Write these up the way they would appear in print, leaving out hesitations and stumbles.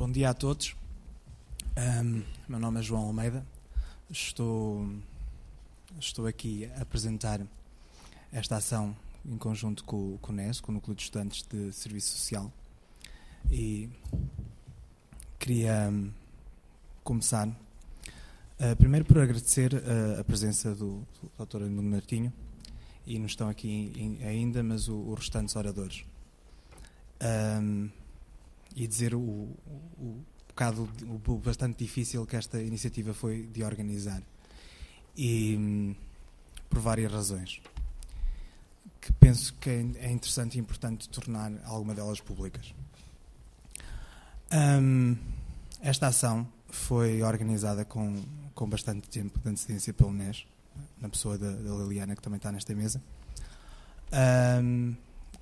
Bom dia a todos. Meu nome é João Almeida. Estou aqui a apresentar esta ação em conjunto com o NES, com o Núcleo de Estudantes de Serviço Social. E queria começar primeiro por agradecer a presença do Dr. Edmundo Martinho, e não estão aqui ainda, mas os restantes oradores. E dizer o bastante difícil que esta iniciativa foi de organizar, e por várias razões que penso que é interessante e importante tornar alguma delas públicas. Esta ação foi organizada com bastante tempo de antecedência pelo NES, na pessoa da Liliana, que também está nesta mesa,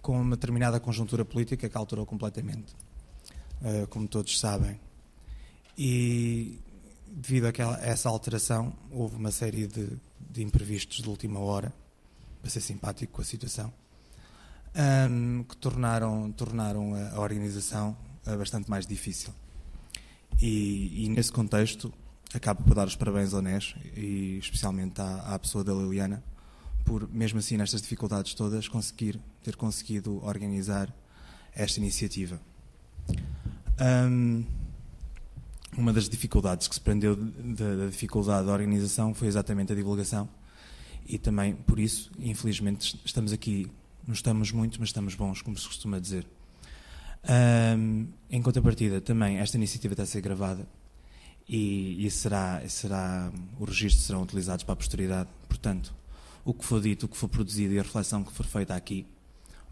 com uma determinada conjuntura política que alterou completamente, como todos sabem. E devido a essa alteração, houve uma série de imprevistos de última hora, para ser simpático com a situação, que tornaram a organização bastante mais difícil. E nesse contexto, acabo por dar os parabéns ao NES, e especialmente à pessoa da Liliana, por, mesmo assim, nestas dificuldades todas, ter conseguido organizar esta iniciativa. Uma das dificuldades que se prendeu da dificuldade da organização foi exatamente a divulgação, e também, por isso, infelizmente, estamos aqui, não estamos muito, mas estamos bons, como se costuma dizer. Em contrapartida, também, esta iniciativa está a ser gravada, e os registros serão utilizados para a posteridade. Portanto, o que for dito, o que for produzido e a reflexão que for feita aqui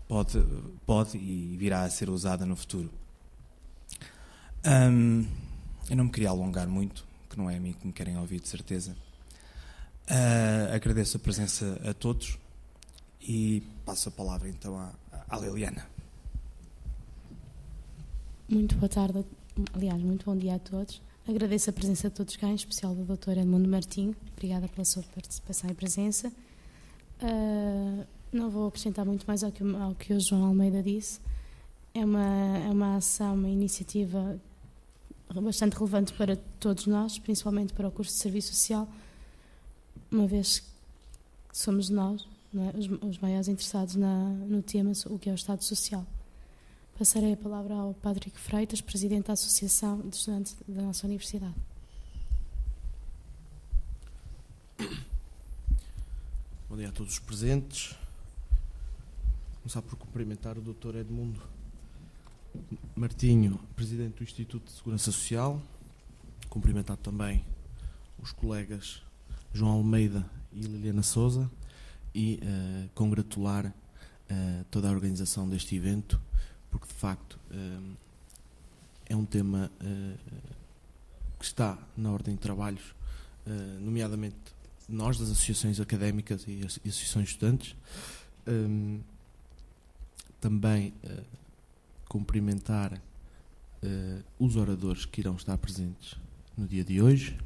pode e virá a ser usada no futuro. Eu não me queria alongar muito, que não é a mim que me querem ouvir, de certeza. Agradeço a presença a todos e passo a palavra então à Liliana. Muito boa tarde, aliás, muito bom dia a todos. Agradeço a presença de todos cá, em especial do Dr. Edmundo Martinho. Obrigada pela sua participação e presença. Não vou acrescentar muito mais ao que o João Almeida disse. É uma ação, uma iniciativa bastante relevante para todos nós, principalmente para o curso de Serviço Social, uma vez que somos nós, não é, os maiores interessados no tema, o que é o Estado Social. Passarei a palavra ao Patrick Freitas, Presidente da Associação de Estudantes da nossa Universidade. Bom dia a todos os presentes. Vou começar por cumprimentar o Dr. Edmundo Martinho, Presidente do Instituto de Segurança Social. Cumprimentar também os colegas João Almeida e Liliana Sousa e congratular toda a organização deste evento, porque de facto é um tema que está na ordem de trabalhos, nomeadamente nós, das associações académicas e associações de estudantes. Também cumprimentar os oradores que irão estar presentes no dia de hoje.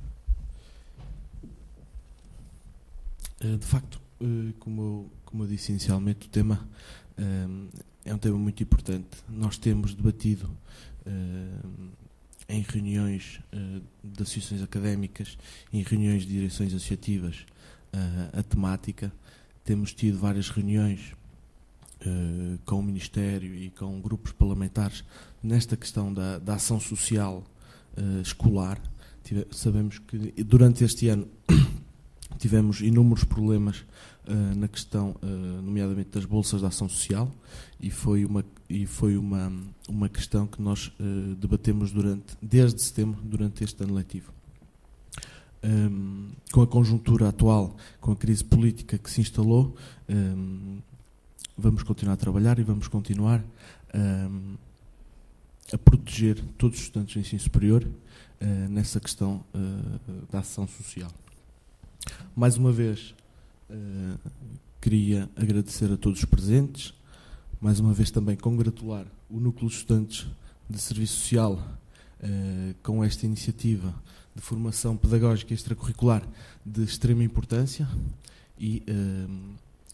De facto, como eu disse inicialmente, o tema é um tema muito importante. Nós temos debatido em reuniões de associações académicas, em reuniões de direções associativas, a temática. Temos tido várias reuniões com o Ministério e com grupos parlamentares nesta questão da ação social escolar. Sabemos que durante este ano tivemos inúmeros problemas na questão, nomeadamente das bolsas de ação social, e foi uma questão que nós debatemos desde setembro, durante este ano letivo. Com a conjuntura atual, com a crise política que se instalou, vamos continuar a trabalhar e vamos continuar a proteger todos os estudantes do ensino superior nessa questão da ação social. Mais uma vez, queria agradecer a todos os presentes, mais uma vez também congratular o Núcleo de Estudantes de Serviço Social com esta iniciativa de formação pedagógica extracurricular de extrema importância, e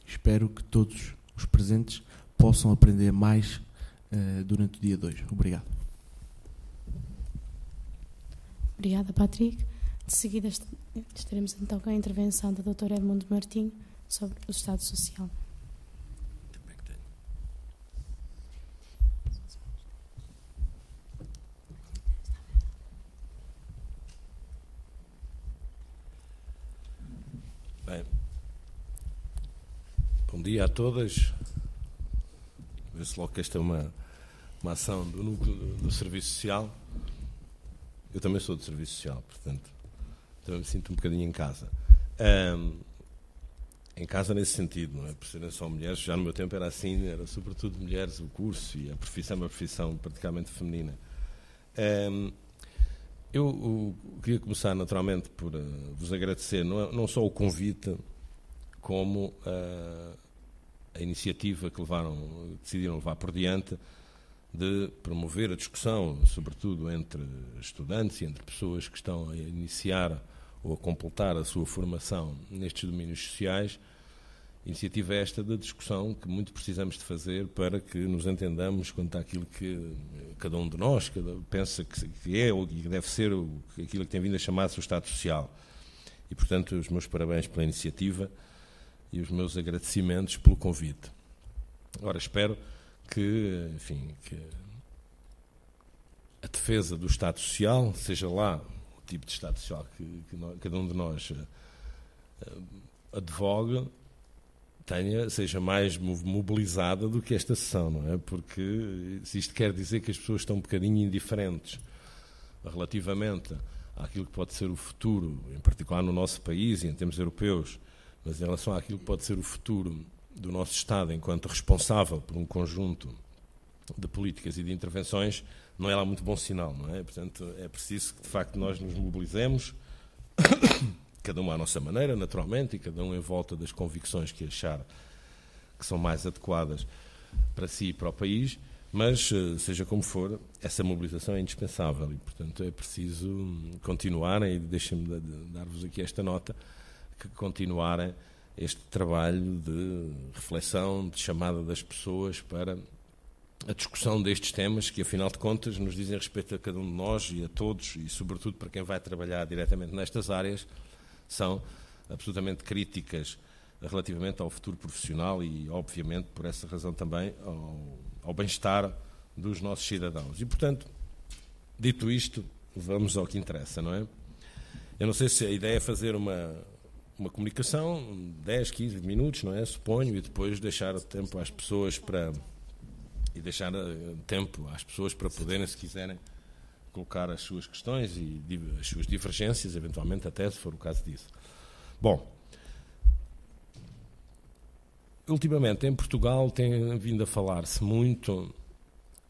espero que todos os presentes possam aprender mais durante o dia 2. Obrigado. Obrigada, Patrick. De seguida estaremos então com a intervenção da Dr. Edmundo Martinho sobre o Estado Social. Bem, bom dia a todas. Vê-se logo que esta é uma ação do núcleo do Serviço Social. Eu também sou do Serviço Social, portanto, também me sinto um bocadinho em casa. Em casa nesse sentido, não é? Por serem só mulheres, já no meu tempo era assim, era sobretudo mulheres o curso e a profissão é uma profissão praticamente feminina. Eu queria começar naturalmente por vos agradecer não só o convite, como a iniciativa que decidiram levar por diante de promover a discussão, sobretudo entre estudantes e entre pessoas que estão a iniciar ou a completar a sua formação nestes domínios sociais. Iniciativa esta de discussão que muito precisamos de fazer para que nos entendamos quanto àquilo que cada um de nós pensa que é ou que deve ser aquilo que tem vindo a chamar-se o Estado Social. E, portanto, os meus parabéns pela iniciativa e os meus agradecimentos pelo convite. Agora, espero que, enfim, que a defesa do Estado Social, seja lá o tipo de Estado Social que cada um de nós advoga, seja mais mobilizada do que esta sessão, não é? Porque isto quer dizer que as pessoas estão um bocadinho indiferentes relativamente àquilo que pode ser o futuro, em particular no nosso país e em termos europeus, mas em relação àquilo que pode ser o futuro do nosso Estado enquanto responsável por um conjunto de políticas e de intervenções, não é lá muito bom sinal, não é? Portanto, é preciso que, de facto, nós nos mobilizemos, cada um à nossa maneira, naturalmente, e cada um em volta das convicções que achar que são mais adequadas para si e para o país, mas, seja como for, essa mobilização é indispensável e, portanto, é preciso continuarem, e deixem-me dar-vos aqui esta nota, que continuarem este trabalho de reflexão, de chamada das pessoas para a discussão destes temas que, afinal de contas, nos dizem respeito a cada um de nós e a todos, e sobretudo para quem vai trabalhar diretamente nestas áreas, são absolutamente críticas relativamente ao futuro profissional e, obviamente, por essa razão também, ao bem-estar dos nossos cidadãos. E, portanto, dito isto, vamos ao que interessa, não é? Eu não sei se a ideia é fazer uma comunicação, 10, 15 minutos, não é? Suponho, e depois deixar tempo às pessoas para poderem, se quiserem, colocar as suas questões e as suas divergências, eventualmente até, se for o caso disso. Bom, ultimamente em Portugal tem vindo a falar-se muito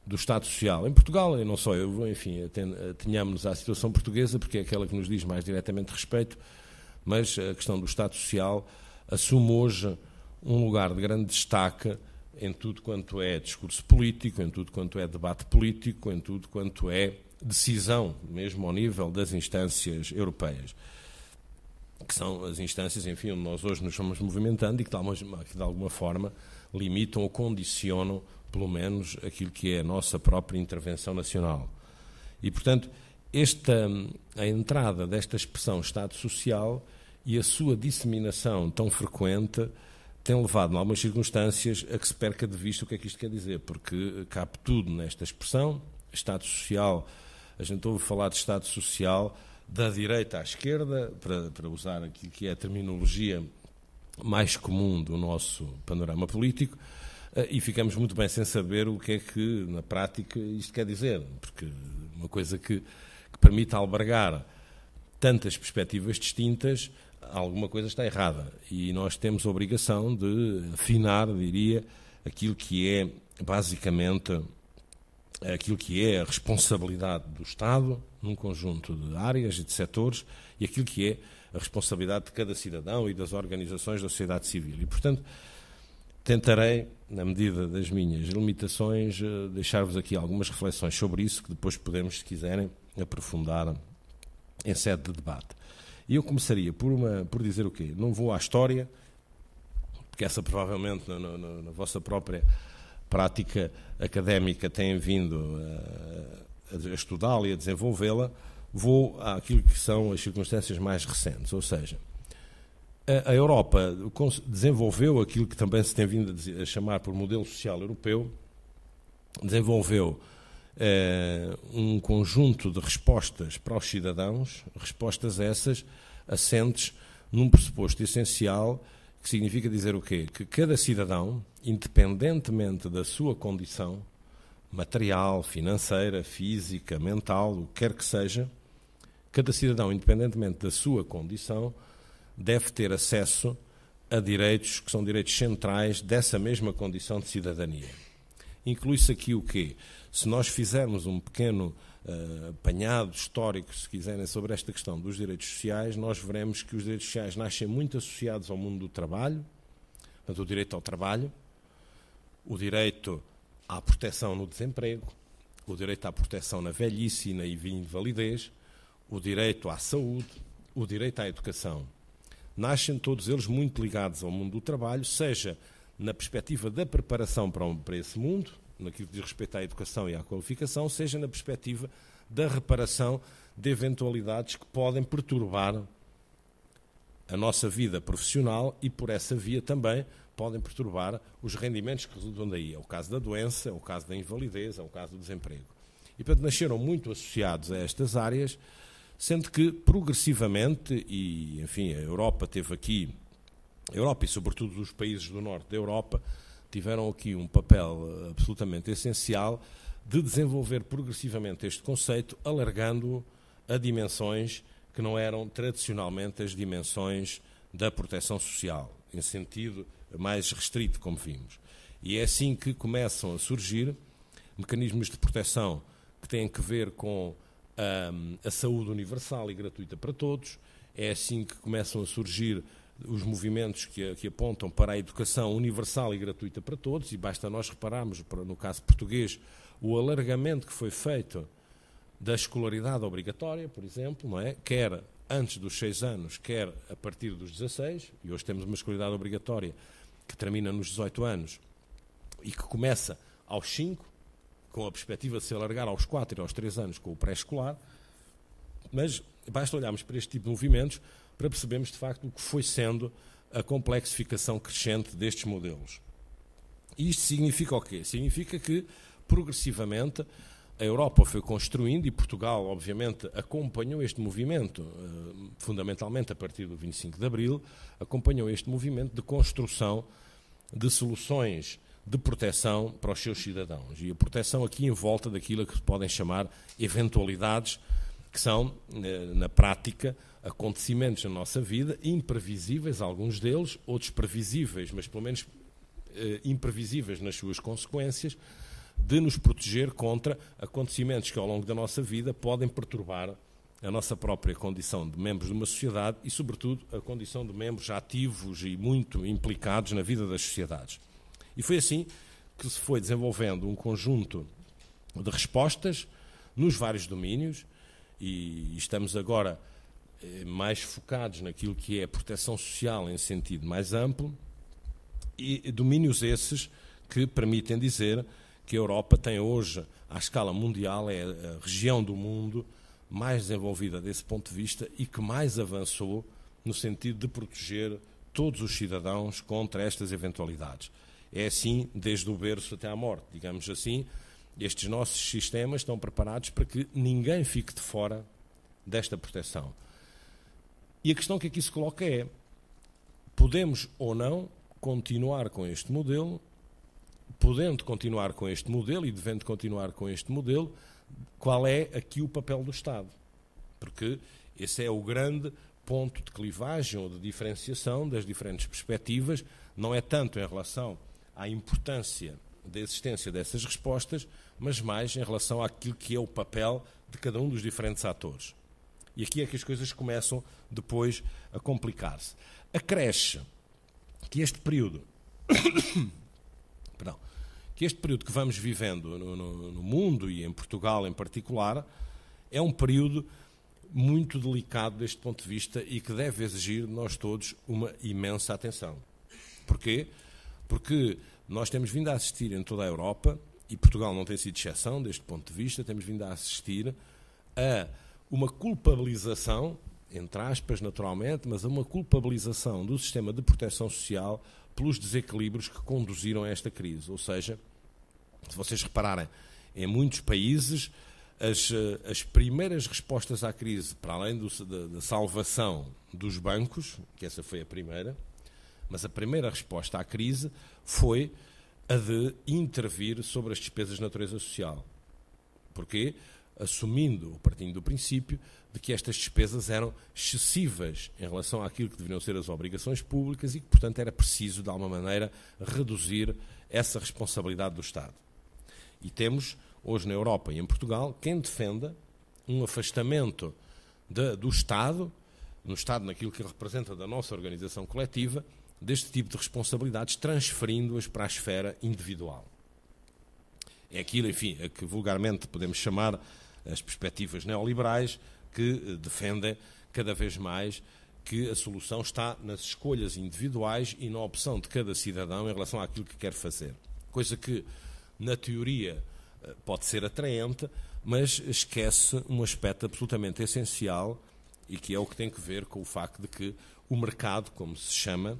do Estado Social. Em Portugal, e não só eu, enfim, atenhamos-nos à situação portuguesa, porque é aquela que nos diz mais diretamente respeito, mas a questão do Estado Social assume hoje um lugar de grande destaque em tudo quanto é discurso político, em tudo quanto é debate político, em tudo quanto é decisão, mesmo ao nível das instâncias europeias, que são as instâncias, enfim, onde nós hoje nos vamos movimentando e que de alguma forma limitam ou condicionam, pelo menos, aquilo que é a nossa própria intervenção nacional. E, portanto, a entrada desta expressão Estado Social e a sua disseminação tão frequente tem levado, em algumas circunstâncias, a que se perca de vista o que é que isto quer dizer, porque cabe tudo nesta expressão, Estado Social. A gente ouve falar de Estado Social da direita à esquerda, para usar aquilo que é a terminologia mais comum do nosso panorama político, e ficamos muito bem sem saber o que é que, na prática, isto quer dizer, porque uma coisa que permite albergar tantas perspectivas distintas, alguma coisa está errada, e nós temos a obrigação de afinar, diria, aquilo que é, basicamente, aquilo que é a responsabilidade do Estado num conjunto de áreas e de setores e aquilo que é a responsabilidade de cada cidadão e das organizações da sociedade civil. E, portanto, tentarei, na medida das minhas limitações, deixar-vos aqui algumas reflexões sobre isso que depois podemos, se quiserem, aprofundar em sede de debate. E eu começaria por dizer o quê? Não vou à história, porque essa provavelmente na vossa própria prática académica têm vindo a estudá-la e a desenvolvê-la, vou àquilo que são as circunstâncias mais recentes, ou seja, a Europa desenvolveu aquilo que também se tem vindo a chamar por modelo social europeu, desenvolveu um conjunto de respostas para os cidadãos, respostas essas assentes num pressuposto essencial, que significa dizer o quê? Que cada cidadão, independentemente da sua condição material, financeira, física, mental, o que quer que seja, cada cidadão, independentemente da sua condição, deve ter acesso a direitos que são direitos centrais dessa mesma condição de cidadania. Inclui-se aqui o quê? Se nós fizermos um pequeno apanhado histórico, se quiserem, sobre esta questão dos direitos sociais, nós veremos que os direitos sociais nascem muito associados ao mundo do trabalho, portanto, o direito ao trabalho, o direito à proteção no desemprego, o direito à proteção na velhice e na invalidez, o direito à saúde, o direito à educação. Nascem todos eles muito ligados ao mundo do trabalho, seja na perspectiva da preparação para esse mundo, naquilo que diz respeito à educação e à qualificação, seja na perspectiva da reparação de eventualidades que podem perturbar a nossa vida profissional e, por essa via, também podem perturbar os rendimentos que resultam daí. É o caso da doença, é o caso da invalidez, é o caso do desemprego. E, portanto, nasceram muito associados a estas áreas, sendo que, progressivamente, e, enfim, a Europa teve aqui, a Europa e, sobretudo, os países do norte da Europa, tiveram aqui um papel absolutamente essencial de desenvolver progressivamente este conceito, alargando-o a dimensões que não eram tradicionalmente as dimensões da proteção social, em sentido mais restrito, como vimos. E é assim que começam a surgir mecanismos de proteção que têm que ver com a saúde universal e gratuita para todos, é assim que começam a surgir os movimentos que apontam para a educação universal e gratuita para todos, e basta nós repararmos, no caso português, o alargamento que foi feito da escolaridade obrigatória, por exemplo, não é? Quer antes dos 6 anos, quer a partir dos 16, e hoje temos uma escolaridade obrigatória que termina nos 18 anos e que começa aos 5, com a perspectiva de se alargar aos 4 e aos 3 anos com o pré-escolar, mas basta olharmos para este tipo de movimentos para percebermos, de facto, o que foi sendo a complexificação crescente destes modelos. E isto significa o quê? Significa que, progressivamente, a Europa foi construindo, e Portugal, obviamente, acompanhou este movimento, fundamentalmente a partir do 25 de Abril, acompanhou este movimento de construção de soluções de proteção para os seus cidadãos. E a proteção aqui em volta daquilo que se podem chamar eventualidades, que são, na prática, acontecimentos na nossa vida, imprevisíveis, alguns deles, outros previsíveis, mas pelo menos imprevisíveis nas suas consequências, de nos proteger contra acontecimentos que ao longo da nossa vida podem perturbar a nossa própria condição de membros de uma sociedade e, sobretudo, a condição de membros ativos e muito implicados na vida das sociedades. E foi assim que se foi desenvolvendo um conjunto de respostas nos vários domínios, e estamos agora mais focados naquilo que é a proteção social em sentido mais amplo, e domínios esses que permitem dizer que a Europa tem hoje, à escala mundial, é a região do mundo mais desenvolvida desse ponto de vista e que mais avançou no sentido de proteger todos os cidadãos contra estas eventualidades. É assim desde o berço até à morte, digamos assim. Estes nossos sistemas estão preparados para que ninguém fique de fora desta proteção. E a questão que aqui se coloca é: podemos ou não continuar com este modelo? Podendo continuar com este modelo e devendo continuar com este modelo, qual é aqui o papel do Estado? Porque esse é o grande ponto de clivagem ou de diferenciação das diferentes perspectivas, não é tanto em relação à importância da existência dessas respostas, mas mais em relação àquilo que é o papel de cada um dos diferentes atores. E aqui é que as coisas começam depois a complicar-se. Acresce que este período que vamos vivendo no mundo e em Portugal em particular é um período muito delicado deste ponto de vista e que deve exigir de nós todos uma imensa atenção. Porquê? Porque nós temos vindo a assistir em toda a Europa, e Portugal não tem sido exceção deste ponto de vista, temos vindo a assistir a uma culpabilização, entre aspas, naturalmente, mas uma culpabilização do sistema de proteção social pelos desequilíbrios que conduziram a esta crise. Ou seja, se vocês repararem, em muitos países, as primeiras respostas à crise, para além da salvação dos bancos, que essa foi a primeira, mas a primeira resposta à crise foi a de intervir sobre as despesas de natureza social. Porquê? Assumindo, ou partindo do princípio, de que estas despesas eram excessivas em relação àquilo que deveriam ser as obrigações públicas e que, portanto, era preciso, de alguma maneira, reduzir essa responsabilidade do Estado. E temos, hoje na Europa e em Portugal, quem defenda um afastamento do Estado, no Estado naquilo que representa da nossa organização coletiva, deste tipo de responsabilidades, transferindo-as para a esfera individual. É aquilo, enfim, a que vulgarmente podemos chamar as perspectivas neoliberais, que defendem cada vez mais que a solução está nas escolhas individuais e na opção de cada cidadão em relação àquilo que quer fazer. Coisa que, na teoria, pode ser atraente, mas esquece um aspecto absolutamente essencial e que é o que tem que ver com o facto de que o mercado, como se chama,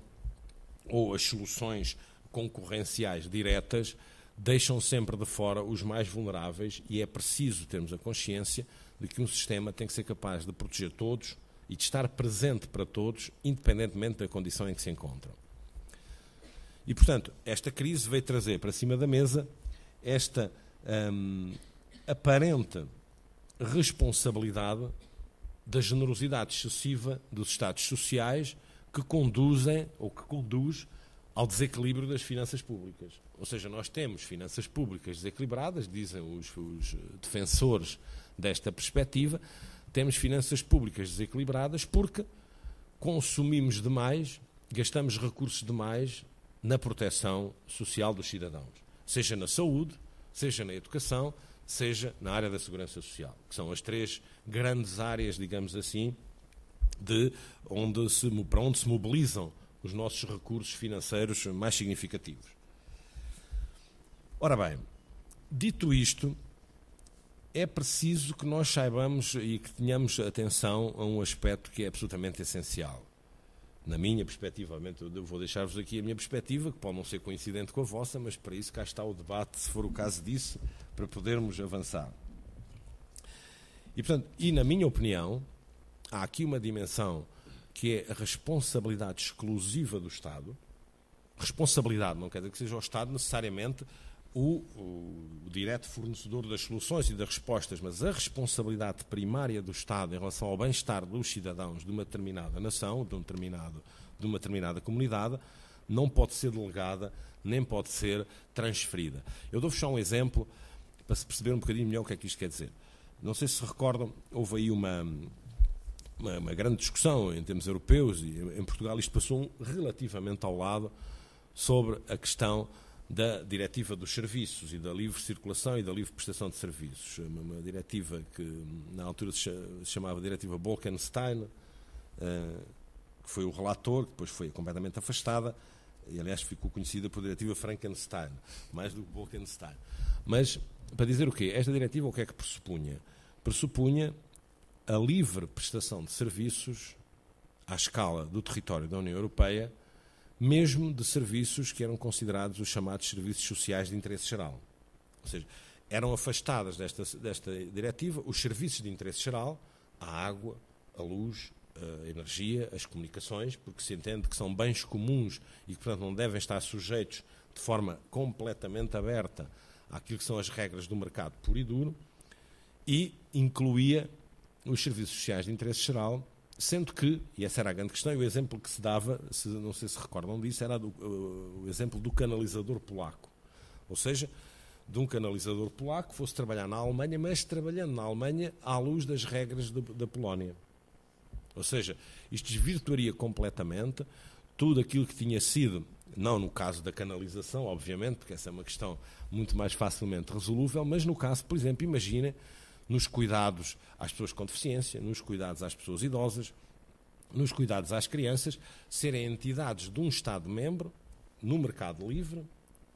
ou as soluções concorrenciais diretas, deixam sempre de fora os mais vulneráveis e é preciso termos a consciência de que um sistema tem que ser capaz de proteger todos e de estar presente para todos, independentemente da condição em que se encontram. E, portanto, esta crise veio trazer para cima da mesa esta aparente responsabilidade da generosidade excessiva dos Estados sociais que conduzem, ou que conduz, ao desequilíbrio das finanças públicas. Ou seja, nós temos finanças públicas desequilibradas, dizem os defensores desta perspectiva, temos finanças públicas desequilibradas porque consumimos demais, gastamos recursos demais na proteção social dos cidadãos, seja na saúde, seja na educação, seja na área da segurança social, que são as três grandes áreas, digamos assim, para onde se mobilizam os nossos recursos financeiros mais significativos. Ora bem, dito isto, é preciso que nós saibamos e que tenhamos atenção a um aspecto que é absolutamente essencial. Na minha perspectiva, obviamente, eu vou deixar-vos aqui a minha perspectiva, que pode não ser coincidente com a vossa, mas para isso cá está o debate, se for o caso disso, para podermos avançar. E na minha opinião, há aqui uma dimensão que é a responsabilidade exclusiva do Estado. Responsabilidade não quer dizer que seja o Estado necessariamente o direto fornecedor das soluções e das respostas, mas a responsabilidade primária do Estado em relação ao bem-estar dos cidadãos de uma determinada nação, de uma determinada comunidade, não pode ser delegada, nem pode ser transferida. Eu dou-vos só um exemplo para se perceber um bocadinho melhor o que é que isto quer dizer. Não sei se recordam, houve aí uma grande discussão em termos europeus e em Portugal isto passou relativamente ao lado sobre a questão da diretiva dos serviços e da livre circulação e da livre prestação de serviços. Uma diretiva que na altura se chamava Diretiva Bolkestein, que foi o relator, que depois foi completamente afastada e aliás ficou conhecida por Diretiva Frankenstein, mais do que Bolkestein. Mas, para dizer o quê? Esta diretiva o que é que pressupunha? Pressupunha a livre prestação de serviços à escala do território da União Europeia, mesmo de serviços que eram considerados os chamados serviços sociais de interesse geral. Ou seja, eram afastadas desta diretiva os serviços de interesse geral, a água, a luz, a energia, as comunicações, porque se entende que são bens comuns e que, portanto, não devem estar sujeitos de forma completamente aberta àquilo que são as regras do mercado puro e duro, e incluía os serviços sociais de interesse geral, sendo que, e essa era a grande questão, e o exemplo que se dava, não sei se recordam disso, era o exemplo do canalizador polaco. Ou seja, de um canalizador polaco que fosse trabalhar na Alemanha, mas trabalhando na Alemanha à luz das regras da Polónia. Ou seja, isto desvirtuaria completamente tudo aquilo que tinha sido, não no caso da canalização, obviamente, porque essa é uma questão muito mais facilmente resolúvel, mas no caso, por exemplo, imaginem, nos cuidados às pessoas com deficiência, nos cuidados às pessoas idosas, nos cuidados às crianças, serem entidades de um Estado-membro, no mercado livre,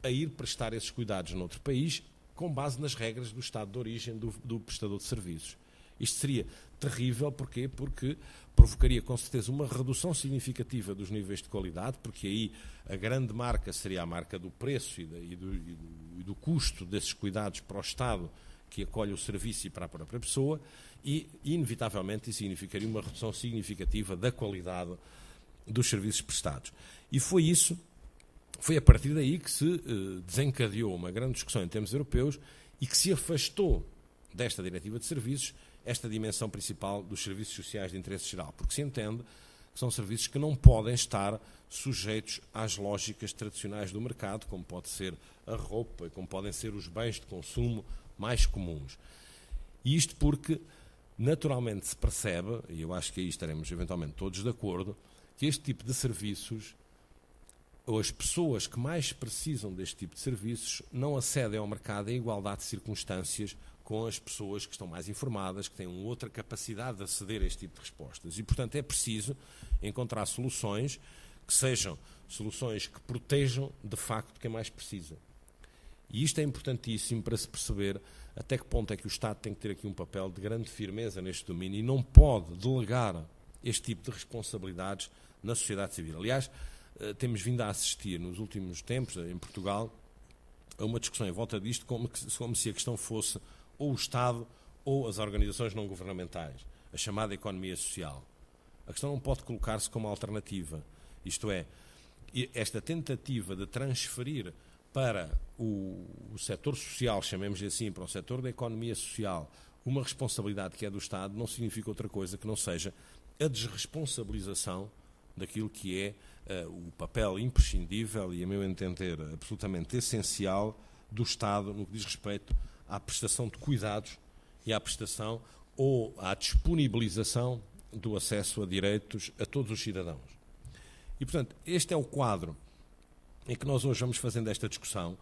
a ir prestar esses cuidados noutro país, com base nas regras do Estado de origem do prestador de serviços. Isto seria terrível, porquê? Porque provocaria com certeza uma redução significativa dos níveis de qualidade, porque aí a grande marca seria a marca do preço e do custo desses cuidados para o Estado que acolhe o serviço e para a própria pessoa, e inevitavelmente isso significaria uma redução significativa da qualidade dos serviços prestados. E foi a partir daí que se desencadeou uma grande discussão em termos europeus e que se afastou desta diretiva de serviços esta dimensão principal dos serviços sociais de interesse geral, porque se entende que são serviços que não podem estar sujeitos às lógicas tradicionais do mercado, como pode ser a roupa, como podem ser os bens de consumo mais comuns. E isto porque, naturalmente, se percebe, e eu acho que aí estaremos eventualmente todos de acordo, que este tipo de serviços, ou as pessoas que mais precisam deste tipo de serviços, não acedem ao mercado em igualdade de circunstâncias com as pessoas que estão mais informadas, que têm uma outra capacidade de aceder a este tipo de respostas. E, portanto, é preciso encontrar soluções que sejam soluções que protejam, de facto, quem mais precisa. E isto é importantíssimo para se perceber até que ponto é que o Estado tem que ter aqui um papel de grande firmeza neste domínio e não pode delegar este tipo de responsabilidades na sociedade civil. Aliás, temos vindo a assistir nos últimos tempos, em Portugal, a uma discussão em volta disto como se a questão fosse ou o Estado ou as organizações não governamentais, a chamada economia social. A questão não pode colocar-se como alternativa. Isto é, esta tentativa de transferir para o setor social, chamemos-lhe assim, para o setor da economia social, uma responsabilidade que é do Estado, não significa outra coisa que não seja a desresponsabilização daquilo que é o papel imprescindível e, a meu entender, absolutamente essencial do Estado no que diz respeito à prestação de cuidados e à prestação ou à disponibilização do acesso a direitos a todos os cidadãos. E, portanto, este é o quadro em que nós hoje vamos fazendo esta discussão.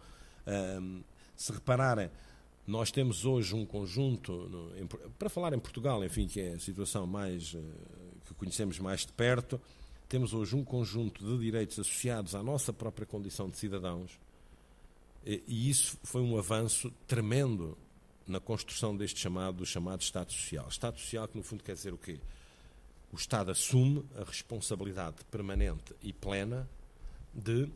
Se repararem, nós temos hoje um conjunto, para falar em Portugal, enfim, que é a situação mais que conhecemos mais de perto, temos hoje um conjunto de direitos associados à nossa própria condição de cidadãos, e isso foi um avanço tremendo na construção deste chamado Estado Social. Estado Social que, no fundo, quer dizer o quê? O Estado assume a responsabilidade permanente e plena de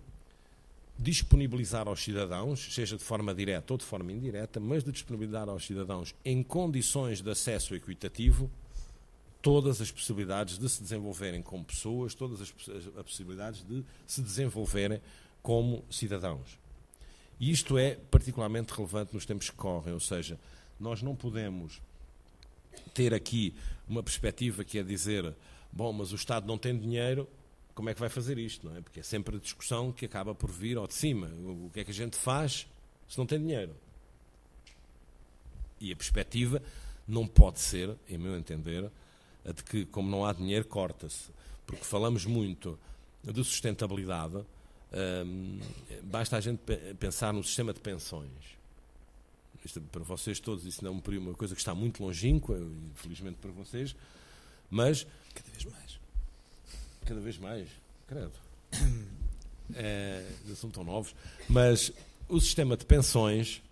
disponibilizar aos cidadãos, seja de forma direta ou de forma indireta, mas de disponibilizar aos cidadãos em condições de acesso equitativo todas as possibilidades de se desenvolverem como pessoas, todas as possibilidades de se desenvolverem como cidadãos. E isto é particularmente relevante nos tempos que correm, ou seja, nós não podemos ter aqui uma perspectiva que é dizer, bom, mas o Estado não tem dinheiro, como é que vai fazer isto, não é? Porque é sempre a discussão que acaba por vir ao de cima. O que é que a gente faz se não tem dinheiro? E a perspectiva não pode ser, em meu entender, a de que, como não há dinheiro, corta-se. Porque falamos muito de sustentabilidade, basta a gente pensar no sistema de pensões. Isto, para vocês todos, isso não é uma coisa que está muito longínqua, infelizmente para vocês, mas... Cada vez mais, credo. Não são tão novos. Mas o sistema de pensões,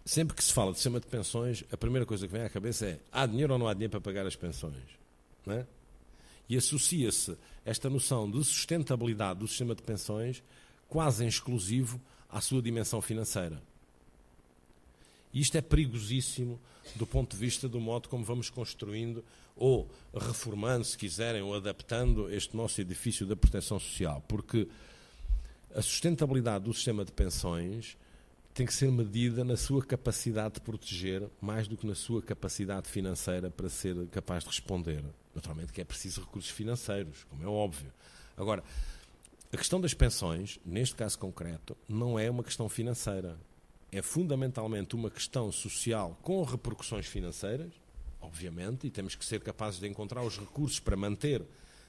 sempre que se fala de sistema de pensões, a primeira coisa que vem à cabeça é: há dinheiro ou não há dinheiro para pagar as pensões? Não é? E associa-se esta noção de sustentabilidade do sistema de pensões quase em exclusivo à sua dimensão financeira. E isto é perigosíssimo do ponto de vista do modo como vamos construindo ou reformando, se quiserem, ou adaptando este nosso edifício da proteção social. Porque a sustentabilidade do sistema de pensões tem que ser medida na sua capacidade de proteger mais do que na sua capacidade financeira para ser capaz de responder. Naturalmente que é preciso recursos financeiros, como é óbvio. Agora, a questão das pensões, neste caso concreto, não é uma questão financeira. É fundamentalmente uma questão social com repercussões financeiras, obviamente, e temos que ser capazes de encontrar os recursos para manter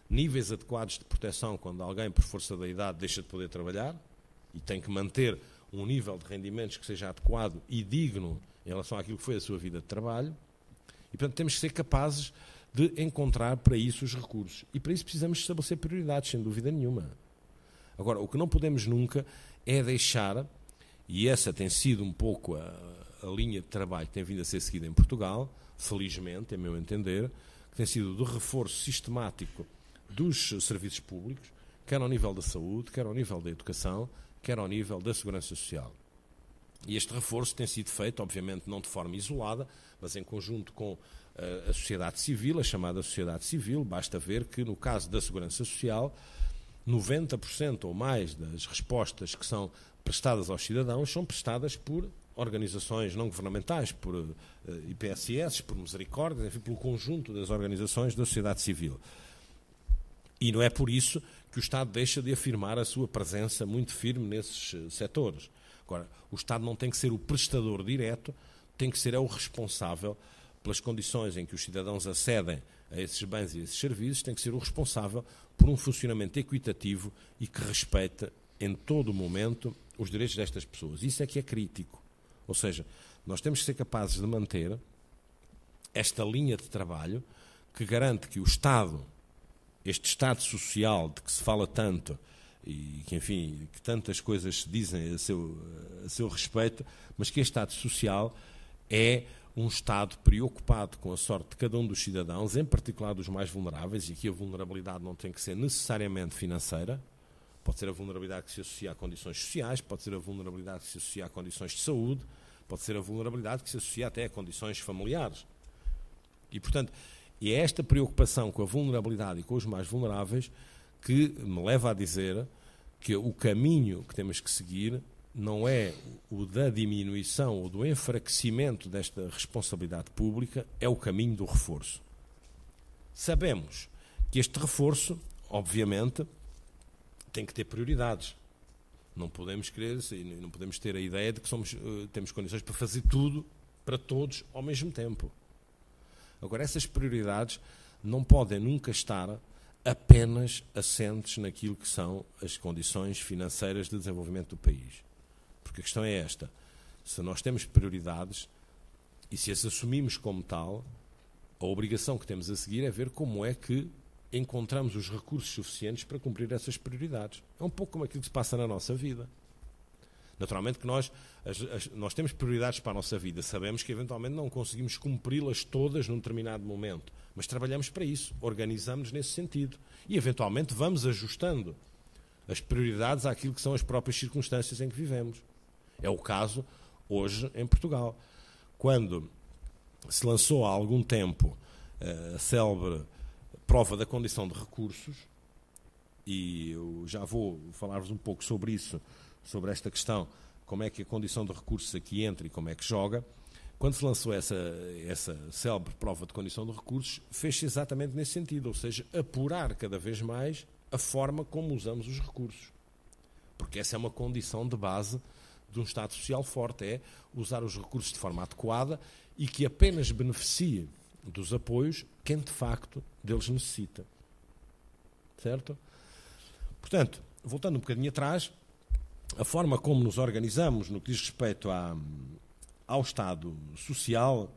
níveis adequados de proteção quando alguém, por força da idade, deixa de poder trabalhar e tem que manter um nível de rendimentos que seja adequado e digno em relação àquilo que foi a sua vida de trabalho. E, portanto, temos que ser capazes de encontrar para isso os recursos. E para isso precisamos estabelecer prioridades, sem dúvida nenhuma. Agora, o que não podemos nunca é deixar, e essa tem sido um pouco a linha de trabalho que tem vindo a ser seguida em Portugal, felizmente, a meu entender, que tem sido de reforço sistemático dos serviços públicos, quer ao nível da saúde, quer ao nível da educação, quer ao nível da segurança social. E este reforço tem sido feito, obviamente, não de forma isolada, mas em conjunto com a sociedade civil, a chamada sociedade civil. Basta ver que, no caso da segurança social, 90% ou mais das respostas que são prestadas aos cidadãos são prestadas por organizações não governamentais, por IPSS, por Misericórdia, enfim, pelo conjunto das organizações da sociedade civil. E não é por isso que o Estado deixa de afirmar a sua presença muito firme nesses setores. Agora, o Estado não tem que ser o prestador direto, tem que ser o responsável pelas condições em que os cidadãos acedem a esses bens e a esses serviços, tem que ser o responsável por um funcionamento equitativo e que respeite em todo o momento os direitos destas pessoas. Isso é que é crítico. Ou seja, nós temos que ser capazes de manter esta linha de trabalho que garante que o Estado, este Estado social de que se fala tanto e que, enfim, que tantas coisas se dizem a seu respeito, mas que este Estado social é um Estado preocupado com a sorte de cada um dos cidadãos, em particular dos mais vulneráveis, e aqui a vulnerabilidade não tem que ser necessariamente financeira, pode ser a vulnerabilidade que se associa a condições sociais, pode ser a vulnerabilidade que se associa a condições de saúde, pode ser a vulnerabilidade que se associa até a condições familiares. E, portanto, é esta preocupação com a vulnerabilidade e com os mais vulneráveis que me leva a dizer que o caminho que temos que seguir não é o da diminuição ou do enfraquecimento desta responsabilidade pública, é o caminho do reforço. Sabemos que este reforço, obviamente, tem que ter prioridades. Não podemos querer, não podemos ter a ideia de que temos condições para fazer tudo para todos ao mesmo tempo. Agora, essas prioridades não podem nunca estar apenas assentes naquilo que são as condições financeiras de desenvolvimento do país. Porque a questão é esta: se nós temos prioridades e se as assumimos como tal, a obrigação que temos a seguir é ver como é que encontramos os recursos suficientes para cumprir essas prioridades. É um pouco como aquilo que se passa na nossa vida. Naturalmente que nós temos prioridades para a nossa vida, sabemos que eventualmente não conseguimos cumpri-las todas num determinado momento, mas trabalhamos para isso, organizamos-nos nesse sentido e eventualmente vamos ajustando as prioridades àquilo que são as próprias circunstâncias em que vivemos. É o caso hoje em Portugal. Quando se lançou há algum tempo a célebre prova da condição de recursos, e eu já vou falar-vos um pouco sobre isso, sobre esta questão, como é que a condição de recursos aqui entra e como é que joga. Quando se lançou essa célebre prova de condição de recursos, fez-se exatamente nesse sentido, ou seja, apurar cada vez mais a forma como usamos os recursos. Porque essa é uma condição de base de um Estado social forte, é usar os recursos de forma adequada e que apenas beneficie dos apoios quem de facto deles necessita. Certo? Portanto, voltando um bocadinho atrás, a forma como nos organizamos no que diz respeito ao Estado social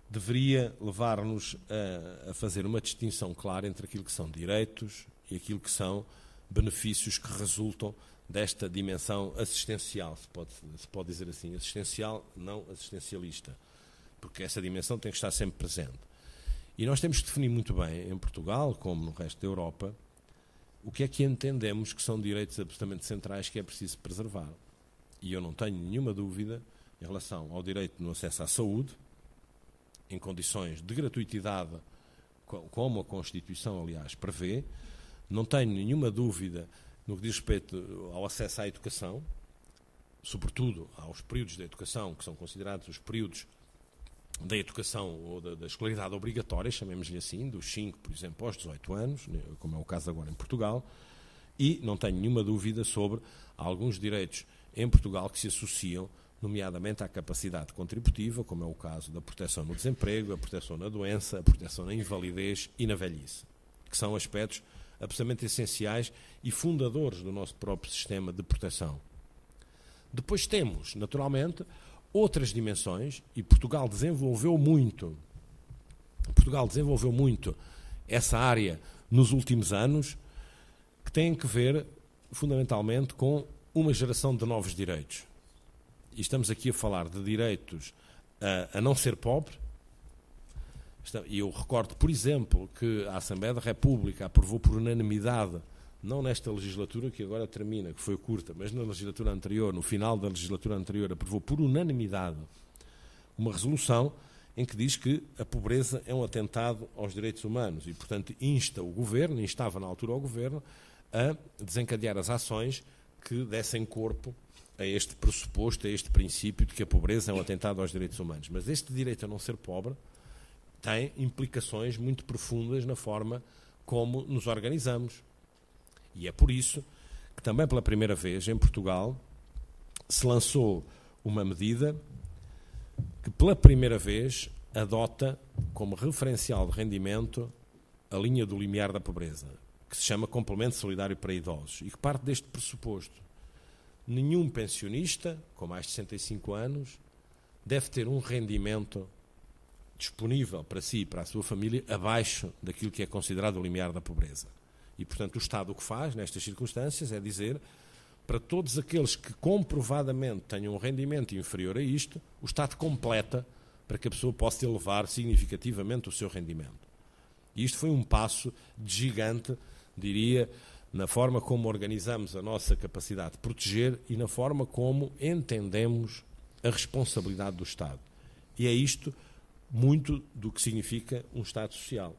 deveria levar-nos a fazer uma distinção clara entre aquilo que são direitos e aquilo que são benefícios que resultam desta dimensão assistencial, se pode dizer assim, assistencial, não assistencialista, porque essa dimensão tem que estar sempre presente. E nós temos que definir muito bem, em Portugal, como no resto da Europa, o que é que entendemos que são direitos absolutamente centrais que é preciso preservar. E eu não tenho nenhuma dúvida em relação ao direito no acesso à saúde, em condições de gratuitidade, como a Constituição, aliás, prevê. Não tenho nenhuma dúvida no que diz respeito ao acesso à educação, sobretudo aos períodos da educação, que são considerados os períodos da educação ou da escolaridade obrigatória, chamemos-lhe assim, dos 5, por exemplo, aos 18 anos, como é o caso agora em Portugal, e não tenho nenhuma dúvida sobre alguns direitos em Portugal que se associam, nomeadamente à capacidade contributiva, como é o caso da proteção no desemprego, a proteção na doença, a proteção na invalidez e na velhice, que são aspectos absolutamente essenciais e fundadores do nosso próprio sistema de proteção. Depois temos, naturalmente, outras dimensões, e Portugal desenvolveu muito essa área nos últimos anos, que têm que ver fundamentalmente com uma geração de novos direitos. e estamos aqui a falar de direitos a não ser pobre, e eu recordo, por exemplo, que a Assembleia da República aprovou por unanimidade, não nesta legislatura que agora termina, que foi curta, mas na legislatura anterior, no final da legislatura anterior, aprovou por unanimidade uma resolução em que diz que a pobreza é um atentado aos direitos humanos e, portanto, instava na altura o Governo a desencadear as ações que dessem corpo a este pressuposto, a este princípio de que a pobreza é um atentado aos direitos humanos. Mas este direito a não ser pobre tem implicações muito profundas na forma como nos organizamos. E é por isso que também pela primeira vez em Portugal se lançou uma medida que pela primeira vez adota como referencial de rendimento a linha do limiar da pobreza, que se chama Complemento Solidário para Idosos, e que parte deste pressuposto. Nenhum pensionista com mais de 65 anos deve ter um rendimento disponível para si e para a sua família abaixo daquilo que é considerado o limiar da pobreza. E, portanto, o Estado o que faz, nestas circunstâncias, é dizer, para todos aqueles que comprovadamente tenham um rendimento inferior a isto, o Estado completa para que a pessoa possa elevar significativamente o seu rendimento. E isto foi um passo gigante, diria, na forma como organizamos a nossa capacidade de proteger e na forma como entendemos a responsabilidade do Estado. E é isto muito do que significa um Estado social.